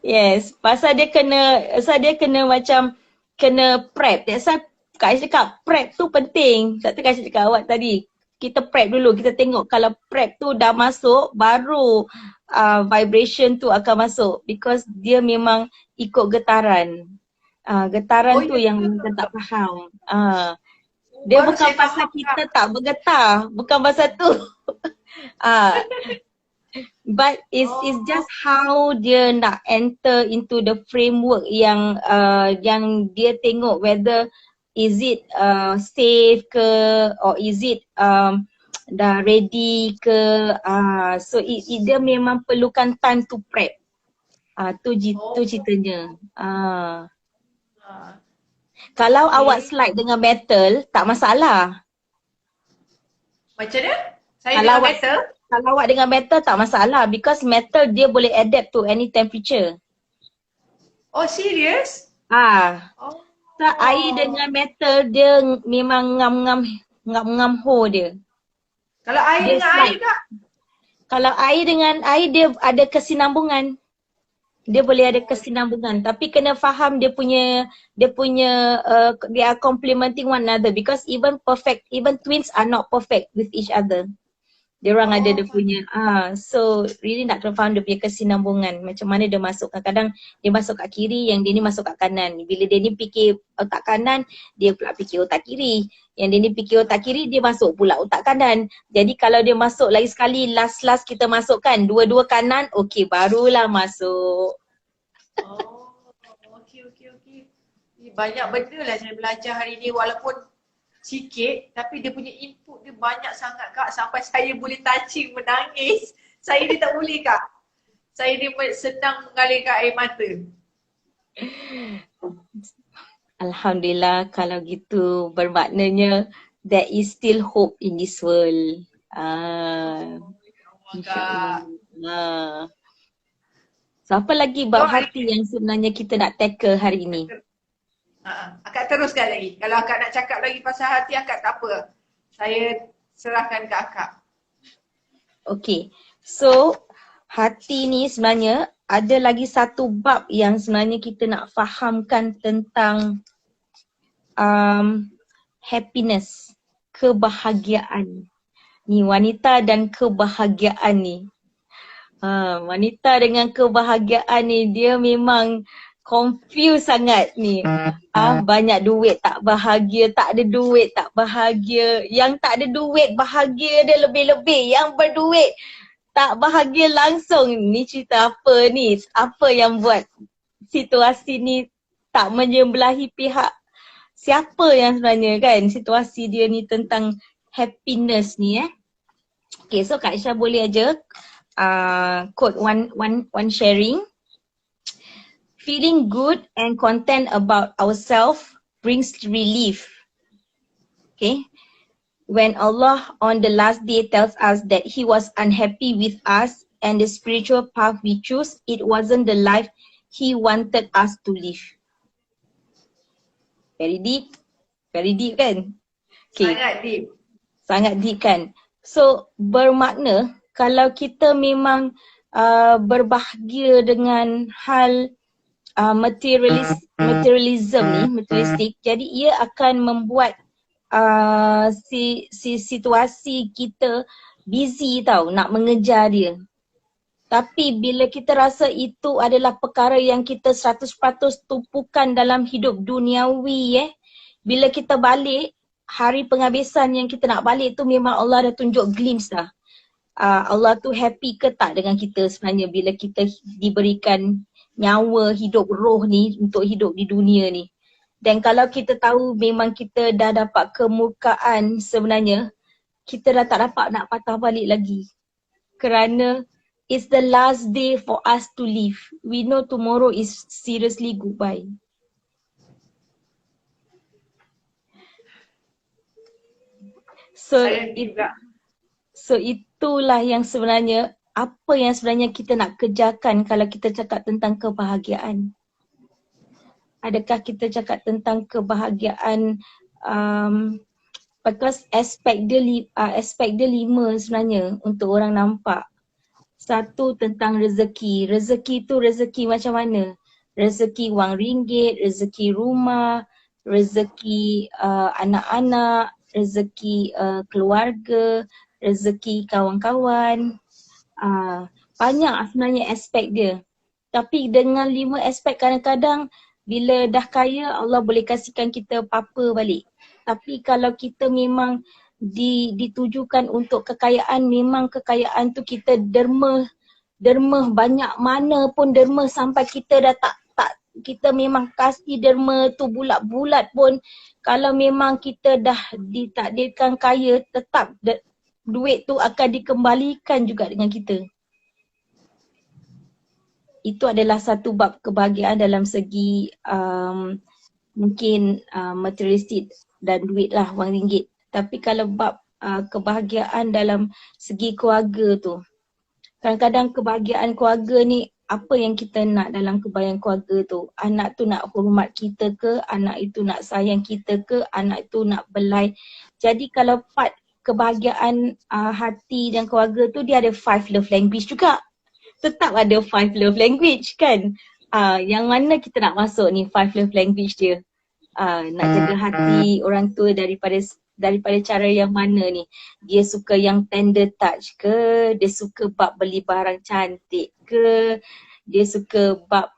Yes, pasal dia kena macam kena prep. That's why Kak Aisyah cakap prep tu penting. Sebab tu Kak Aisyah cakap awak tadi, kita prep dulu, kita tengok kalau prep tu dah masuk baru vibration tu akan masuk because dia memang ikut getaran. Getaran tu yang kita tak faham. Dia Baru bukan saya pasal faham, kita tak bergetar, bukan pasal tu. But it's just how dia nak enter into the framework yang dia tengok whether is it safe ke or is it dah ready ke. So dia memang perlukan time to prep. Tu ceritanya. Kalau awak slide dengan metal tak masalah. Macam mana? Saya Kalau dengan awak metal? Kalau awak dengan metal tak masalah because metal dia boleh adapt to any temperature. Oh serious? Oh. So air dengan metal dia memang ngam ho dia. Kalau air Dia dengan slide. air Kak? Kalau air dengan air dia ada kesinambungan. Dia boleh ada kesinambungan tapi kena faham dia are complementing one another because even twins are not perfect with each other. Dia orang ada dia punya so really nak kena faham dia punya kesinambungan macam mana dia masuk. Kadang-kadang dia masuk kat kiri, yang dia ni masuk kat kanan. Bila dia ni fikir otak kanan, dia pula fikir otak kiri. Yang dia ni fikir otak kiri, dia masuk pula otak kanan. Jadi kalau dia masuk lagi sekali, last kita masukkan dua-dua kanan, okey barulah masuk. Okey. Banyak benda lah saya belajar hari ni walaupun sikit tapi dia punya input dia banyak sangat Kak sampai saya boleh touching menangis. Saya ni tak boleh Kak. Saya ni senang mengalirkan air mata. Alhamdulillah kalau gitu bermaknanya there is still hope in this world. InsyaAllah. So apa lagi bab hati yang sebenarnya kita nak tackle hari ini? Akak teruskan lagi. Kalau akak nak cakap lagi pasal hati akak tak apa. Saya serahkan ke akak. Okay. So hati ni sebenarnya ada lagi satu bab yang sebenarnya kita nak fahamkan tentang happiness, kebahagiaan. Ni wanita dan kebahagiaan ni. Wanita dengan kebahagiaan ni dia memang confused sangat ni. Banyak duit tak bahagia, tak ada duit tak bahagia. Yang tak ada duit bahagia dia lebih-lebih. Yang berduit tak bahagia langsung. Ni cerita apa ni? Apa yang buat situasi ni tak menyembelahi pihak? Siapa yang sebenarnya kan situasi dia ni tentang happiness ni Okay, so Kak Aisyah boleh aja quote one sharing. Feeling good and content about ourselves brings relief. Okay. When Allah on the last day tells us that He was unhappy with us and the spiritual path we choose, it wasn't the life He wanted us to live. Very deep kan? Okay. Sangat deep kan? So bermakna kalau kita memang berbahagia dengan hal materialistik, jadi ia akan membuat situasi kita busy tau nak mengejar dia. Tapi bila kita rasa itu adalah perkara yang kita 100% tumpukan dalam hidup duniawi bila kita balik hari penghabisan yang kita nak balik tu memang Allah dah tunjuk glimpse dah. Allah tu happy ke tak dengan kita sebenarnya bila kita diberikan nyawa hidup roh ni untuk hidup di dunia ni. Dan kalau kita tahu memang kita dah dapat kemurkaan sebenarnya, kita dah tak dapat nak patah balik lagi. Kerana it's the last day for us to live. We know tomorrow is seriously goodbye. So itulah yang sebenarnya, apa yang sebenarnya kita nak kejarkan kalau kita cakap tentang kebahagiaan. Adakah kita cakap tentang kebahagiaan because aspek dia 5 sebenarnya untuk orang nampak. Satu tentang rezeki. Rezeki tu rezeki macam mana? Rezeki wang ringgit, rezeki rumah, rezeki anak-anak, rezeki keluarga, rezeki kawan-kawan. Banyak sebenarnya aspek dia. Tapi dengan 5 aspek kadang-kadang bila dah kaya Allah boleh kasihkan kita apa-apa balik. Tapi kalau kita memang ditujukan untuk kekayaan, memang kekayaan tu kita derma banyak mana pun derma sampai kita dah tak kita memang kasih derma tu bulat-bulat pun, kalau memang kita dah ditakdirkan kaya, tetap duit tu akan dikembalikan juga dengan kita. Itu adalah satu bab kebahagiaan dalam segi mungkin materialistik dan duit lah, wang ringgit. Tapi kalau bab kebahagiaan dalam segi keluarga tu, kadang-kadang kebahagiaan keluarga ni, apa yang kita nak dalam kebahagiaan keluarga tu? Anak tu nak hormat kita ke? Anak itu nak sayang kita ke? Anak itu nak belai? Jadi kalau part kebahagiaan hati dan keluarga tu, dia ada 5 love language juga. Tetap ada 5 love language kan? Yang mana kita nak masuk ni 5 love language dia? Nak jaga hati orang tua daripada cara yang mana ni? Dia suka yang tender touch ke? Dia suka bab beli barang cantik ke? Dia suka bab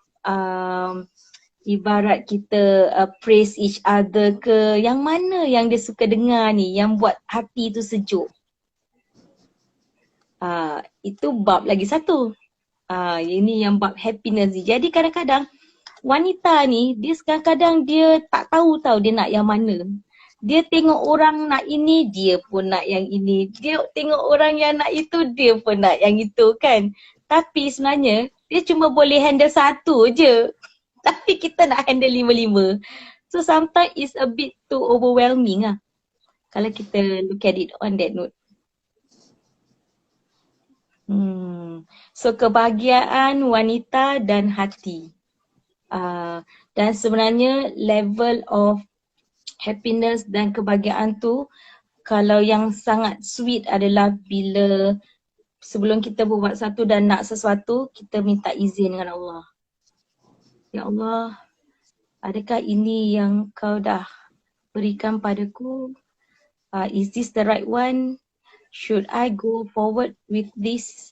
ibarat kita praise each other ke? Yang mana yang dia suka dengar ni? Yang buat hati tu sejuk? Itu bab lagi satu. Ini yang bab happiness ni. Jadi kadang-kadang wanita ni, dia kadang-kadang dia tak tahu dia nak yang mana. Dia tengok orang nak ini, dia pun nak yang ini. Dia tengok orang yang nak itu, dia pun nak yang itu kan. Tapi sebenarnya, dia cuma boleh handle satu je. Tapi kita nak handle 5-5. So sometimes it's a bit too overwhelming lah. Kalau kita look at it on that note. So kebahagiaan wanita dan hati. Dan sebenarnya level of happiness dan kebahagiaan tu, kalau yang sangat sweet adalah bila sebelum kita buat satu dan nak sesuatu, kita minta izin dengan Allah. Ya Allah, adakah ini yang kau dah berikan padaku? Is this the right one? Should I go forward with this?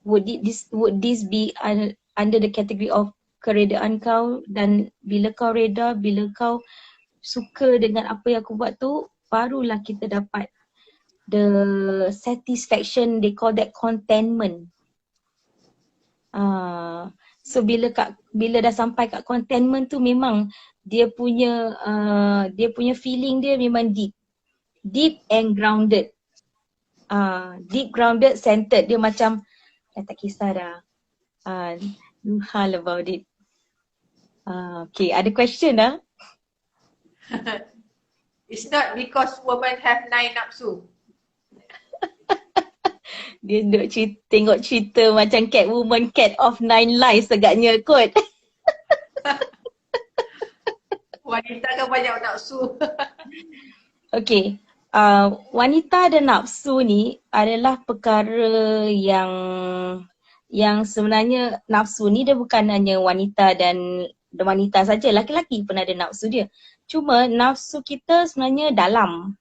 Would this be under the category of keredaan kau? Dan bila kau reda, bila kau suka dengan apa yang aku buat tu, barulah kita dapat the satisfaction. They call that contentment. So bila dah sampai kat contentment tu, memang dia punya feeling dia memang deep and grounded. Deep grounded, centered. Dia macam tak kisah dah. No hal about it. Okay, ada question dah? It's not because women have 9 nafsu. Dia duk tengok cerita macam Catwoman, Cat of 9 Lives agaknya kot. Wanita kan banyak nafsu. Okay. Wanita dan nafsu ni adalah perkara yang sebenarnya nafsu ni dia bukan hanya wanita dan wanita saja, laki-laki pun ada nafsu dia. Cuma nafsu kita sebenarnya dalam.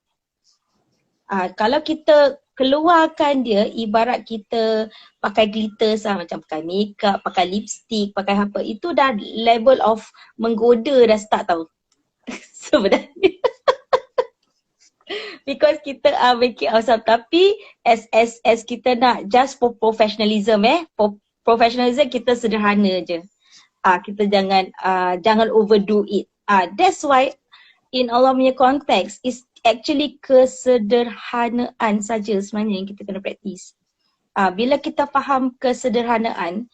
Kalau kita keluarkan dia, ibarat kita pakai glitter macam pakai makeup, pakai lipstick, pakai apa, itu dah level of menggoda dah start tau. Sebenarnya. Because kita are making ourselves, tapi as kita nak just for professionalism professionalism kita sederhana je. Kita jangan overdo it. That's why in Allah punya konteks is actually kesederhanaan saja sebenarnya yang kita kena praktis. Bila kita faham kesederhanaan,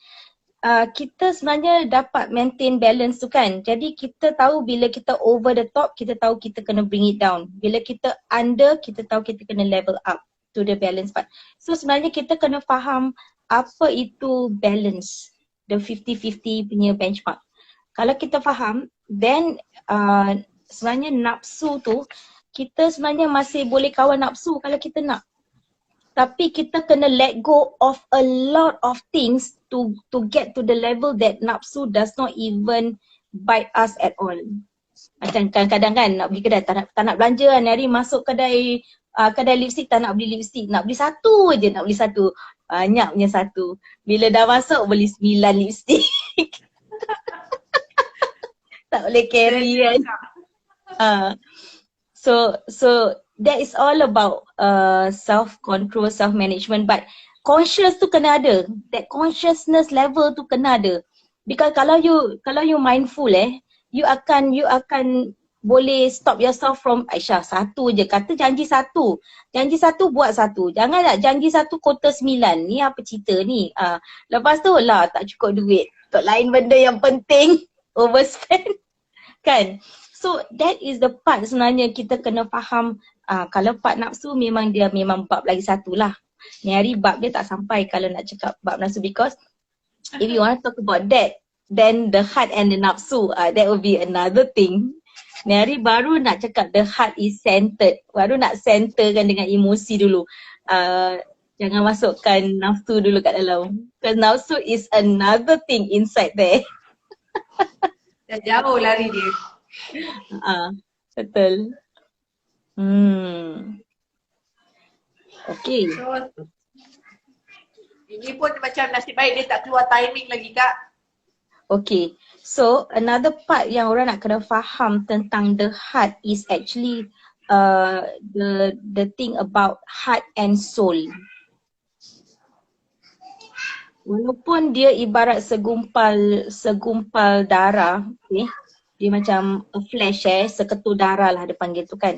kita sebenarnya dapat maintain balance tu kan. Jadi kita tahu bila kita over the top, kita tahu kita kena bring it down. Bila kita under, kita tahu kita kena level up to the balance part. So sebenarnya kita kena faham apa itu balance, the 50-50 punya benchmark. Kalau kita faham, then sebenarnya nafsu tu, kita sebenarnya masih boleh kawal nafsu kalau kita nak. Tapi kita kena let go of a lot of things to get to the level that nafsu does not even bite us at all. Macam kadang-kadang kan nak beli kedai, tak nak belanja kan, hari masuk kedai lipstick tak nak beli lipstick, nak beli satu je, nak beli satu. Banyak punya satu. Bila dah masuk beli 9 lipstick. Tak boleh carry kan. So that is all about self-control, self-management, but conscious tu kena ada. That consciousness level tu kena ada. Because kalau you mindful you akan boleh stop yourself from Aisyah satu je, kata janji satu buat satu, jangan nak janji satu kota 9, ni apa cerita ni. Lepas tu lah tak cukup duit untuk lain benda yang penting, overspend kan. So that is the part sebenarnya kita kena faham. Kalau part nafsu memang bab lagi satu lah. Ni hari bab dia tak sampai kalau nak cakap bab nafsu, because if you want to talk about that, then the heart and the nafsu, that will be another thing. Ni hari baru nak cakap the heart is centered, baru nak centerkan dengan emosi dulu. Jangan masukkan nafsu dulu kat dalam, because nafsu is another thing inside there. Dah jauh lari dia. Betul. Okay. So, ini pun macam nasib baik dia tak keluar timing lagi Kak. Okay. So another part yang orang nak kena faham tentang the heart is actually the thing about heart and soul. Walaupun dia ibarat segumpal darah, okay? Dia macam a flash seketul darah lah dia panggil tu kan.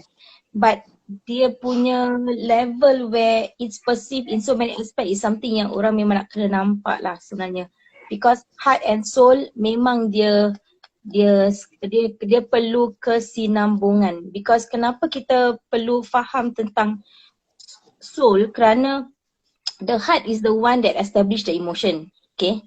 But dia punya level where it's perceived in so many aspects is something yang orang memang nak kena nampak lah sebenarnya. Because heart and soul memang dia perlu kesinambungan. Because kenapa kita perlu faham tentang soul? Kerana the heart is the one that establish the emotion. Okay?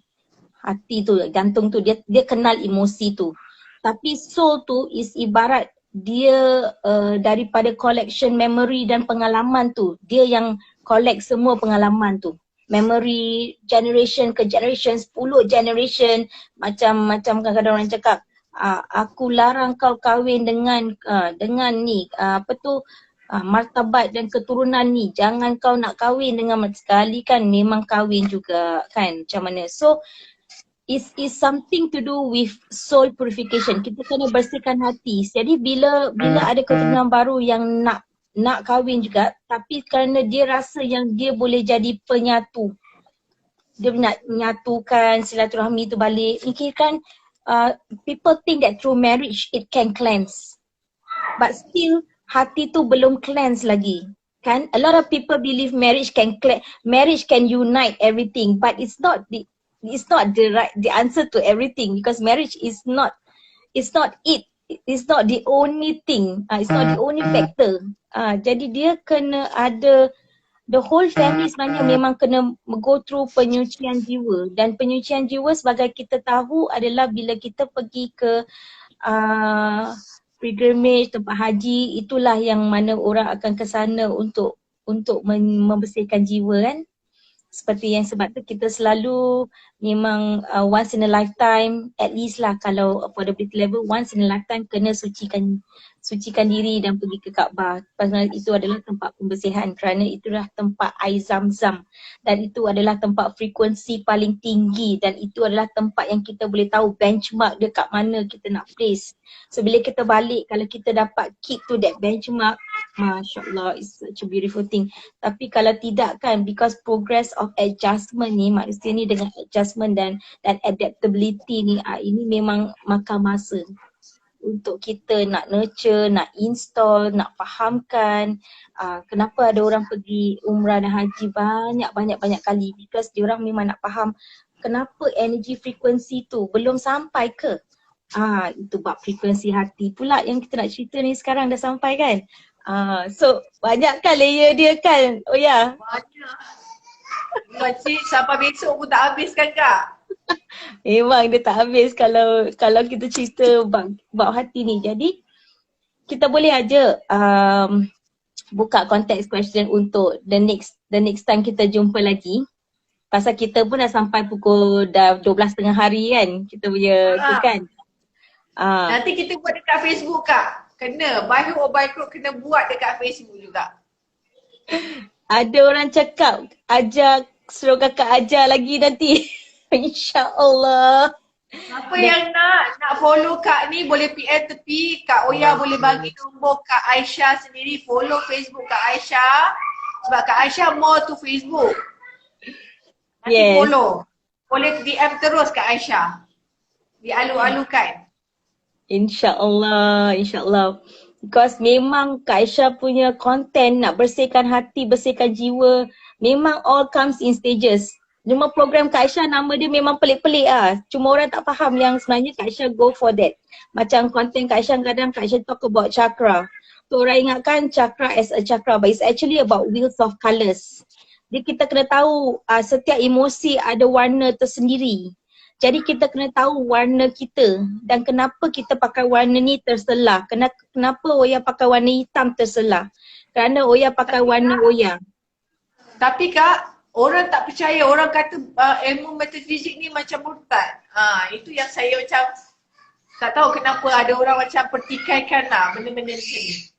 Hati tu, jantung tu, dia kenal emosi tu. Tapi soul tu is ibarat dia daripada collection memory dan pengalaman tu. Dia yang collect semua pengalaman tu. Memory generation ke generation, 10 generation. Macam kadang-kadang orang cakap, aku larang kau kahwin dengan ni, martabat dan keturunan ni. Jangan kau nak kahwin dengan, sekali kan memang kahwin juga kan, macam mana. So is something to do with soul purification. Kita kena bersihkan hati. Jadi bila ada keturunan baru yang nak kahwin juga, tapi kerana dia rasa yang dia boleh jadi penyatu, dia nak menyatukan silaturahmi tu balik. Mungkin kan people think that through marriage it can cleanse, but still hati tu belum cleanse lagi kan. A lot of people believe marriage can unite everything, but it's not the answer to everything, because marriage is not the only thing, it's not the only factor. Jadi dia kena ada, the whole family sebenarnya memang kena go through penyucian jiwa. Dan penyucian jiwa sebagai kita tahu adalah bila kita pergi ke pilgrimage, tempat haji, itulah yang mana orang akan ke sana untuk membersihkan jiwa kan. Seperti yang sebab tu kita selalu memang once in a lifetime, at least lah kalau affordability level, once in a lifetime kena sucikan diri dan pergi ke Kaabah. Pasal itu adalah tempat pembersihan, kerana itulah tempat air Zam-Zam, dan itu adalah tempat frekuensi paling tinggi, dan itu adalah tempat yang kita boleh tahu benchmark dia kat mana kita nak place. So bila kita balik, kalau kita dapat keep to that benchmark, Masya Allah, it's such a beautiful thing. Tapi kalau tidak kan, because progress of adjustment ni, manusia ni dengan adjustment dan adaptability ni, ini memang makan masa untuk kita nak nurture, nak install, nak fahamkan kenapa ada orang pergi umrah dan haji banyak kali, because diorang memang nak faham kenapa energy frequency tu belum sampai ke. Itu bab frekuensi hati pula yang kita nak cerita ni sekarang dah sampai kan. So banyak kan layer dia kan. Oh ya. Banyak. Makcik sampai besok pun tak habis kan Kak? Memang dia tak habis kalau kita cerita bab hati ni. Jadi kita boleh aja buka context question untuk the next time kita jumpa lagi. Pasal kita pun dah sampai pukul dah 12.30 hari kan. Kita punya tu kan. Nanti kita buat dekat Facebook Kak. Kena, by hook or by crook kena buat dekat Facebook juga. Ada orang cakap, suruh kakak ajar lagi nanti. InsyaAllah. Apa yang nak follow Kak ni boleh PM tepi. Kak Oya boleh bagi nombor Kak Aisyah sendiri. Follow Facebook Kak Aisyah. Sebab Kak Aisyah more to Facebook. Nanti follow. Boleh DM terus Kak Aisyah. Dialu-alukan. InsyaAllah. Because memang Kak Aisyah punya content nak bersihkan hati, bersihkan jiwa, memang all comes in stages. Cuma program Kak Aisyah nama dia memang pelik-pelik Cuma orang tak faham yang sebenarnya Kak Aisyah go for that. Macam content Kak Aisyah kadang Kak Aisyah talk about chakra. Tu orang ingatkan chakra as a chakra, but it's actually about wheels of colours. Jadi kita kena tahu setiap emosi ada warna tersendiri. Jadi kita kena tahu warna kita dan kenapa kita pakai warna ni terselah. Kenapa Oya pakai warna hitam terselah. Kerana Oya pakai warna Oya. Tapi Kak, orang tak percaya, orang kata ilmu metafizik ni macam murtad. Itu yang saya macam tak tahu kenapa ada orang macam pertikaikan benda-benda ni.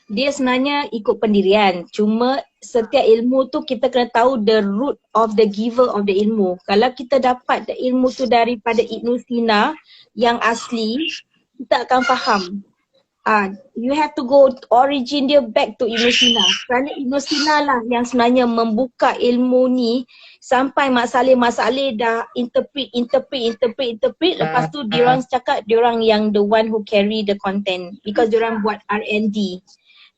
Dia sebenarnya ikut pendirian. Cuma setiap ilmu tu kita kena tahu the root of the giver of the ilmu. Kalau kita dapat the ilmu tu daripada Ibn Sina yang asli, kita akan faham. You have to go origin dia back to Ibn Sina. Kerana Ibn Sina lah yang sebenarnya membuka ilmu ni sampai Mak Saleh dah interpret. Lepas tu diorang cakap diorang yang the one who carry the content. Because diorang buat R&D.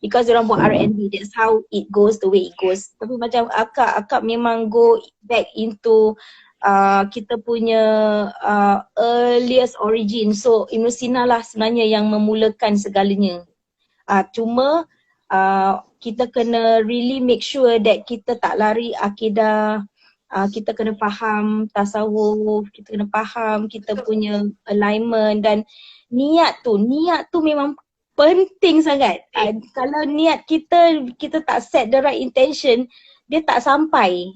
That's how it goes the way it goes. Tapi macam akak memang go back into kita punya earliest origin. So Ibn Sina lah sebenarnya yang memulakan segalanya. Cuma kita kena really make sure that kita tak lari akidah. Kita kena faham tasawuf, kita kena faham kita punya alignment dan niat tu memang penting sangat. Kalau niat kita tak set the right intention, dia tak sampai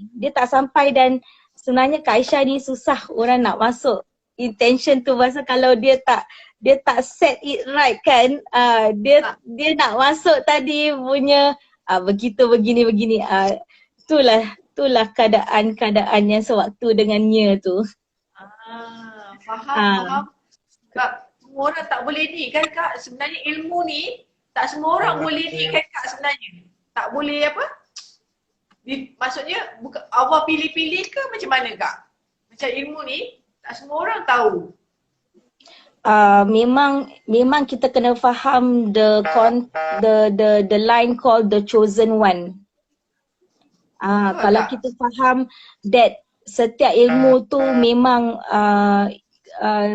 dan sebenarnya Kak Aisyah ni susah orang nak masuk intention tu pasal kalau dia tak set it right kan, dia nak masuk tadi punya begitu begini itulah keadaan yang sewaktu dengannya tu. Faham. Sebab semua orang tak boleh ni kan Kak, sebenarnya ilmu ni tak semua orang boleh ni kan Kak sebenarnya. Tak boleh maksudnya Allah pilih-pilih ke macam mana Kak? Macam ilmu ni tak semua orang tahu. Memang kita kena faham the line called the chosen one. Kalau kita faham that setiap ilmu tu memang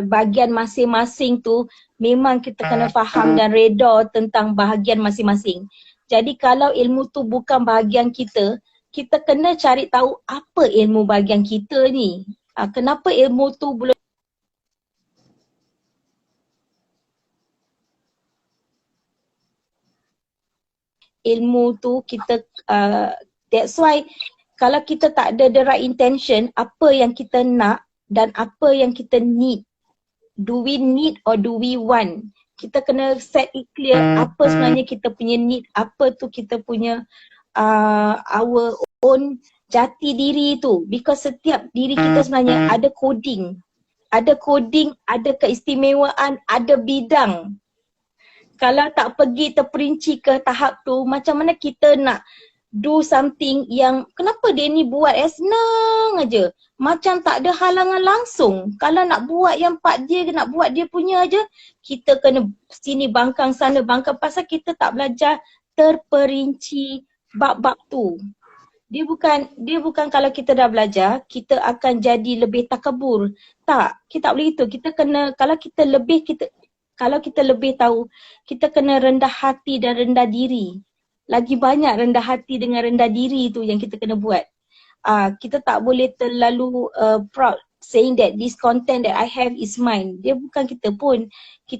bahagian masing-masing tu memang kita kena faham dan reda tentang bahagian masing-masing. Jadi kalau ilmu tu bukan bahagian kita kena cari tahu apa ilmu bahagian kita ni. Kenapa ilmu tu belum ilmu tu kita that's why kalau kita tak ada the right intention, apa yang kita nak dan apa yang kita need. Do we need or do we want? Kita kena set it clear apa sebenarnya kita punya need, apa tu kita punya our own jati diri tu. Because setiap diri kita sebenarnya ada coding, ada keistimewaan, ada bidang. kalau tak pergi terperinci ke tahap tu, macam mana kita nak do something yang kenapa dia ni buat senang aja. Macam tak ada halangan langsung. Kalau nak buat yang part dia, nak buat dia punya aja, kita kena sini bangkang, sana bangkang pasal kita tak belajar terperinci bab-bab tu. Dia bukan kalau kita dah belajar, kita akan jadi lebih takabur. Tak, kita tak boleh itu. Kita kena, kalau kita lebih tahu, kita kena rendah hati dan rendah diri. Lagi banyak rendah hati dengan rendah diri tu yang kita kena buat. Kita tak boleh terlalu proud saying that this content that I have is mine. Dia bukan kita pun,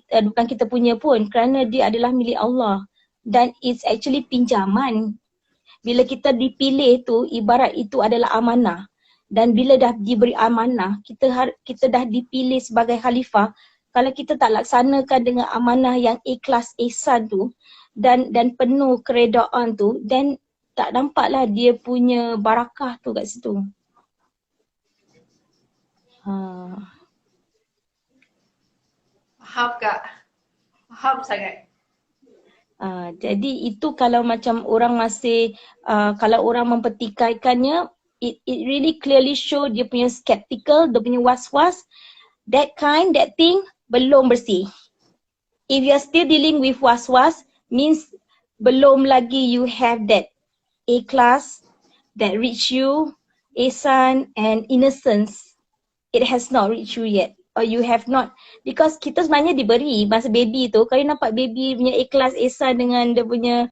bukan kita punya pun, kerana dia adalah milik Allah. Dan it's actually pinjaman. Bila kita dipilih tu, ibarat itu adalah amanah. Dan bila dah diberi amanah, kita dah dipilih sebagai khalifah. Kalau kita tak laksanakan dengan amanah yang ikhlas, ihsan tu dan penuh keredaan tu, dan tak nampaklah dia punya barakah tu kat situ. Faham Kak. Faham sangat. Jadi itu kalau macam orang masih, kalau orang mempertikaikannya, it really clearly show dia punya skeptical, dia punya was-was. That thing belum bersih. If you're still dealing with was-was, means belum lagi you have that ikhlas that reach you, ihsan and innocence. It has not reached you yet. Or you have not, because kita sebenarnya diberi masa baby tu, kalau nampak baby punya ikhlas, ihsan dengan dia punya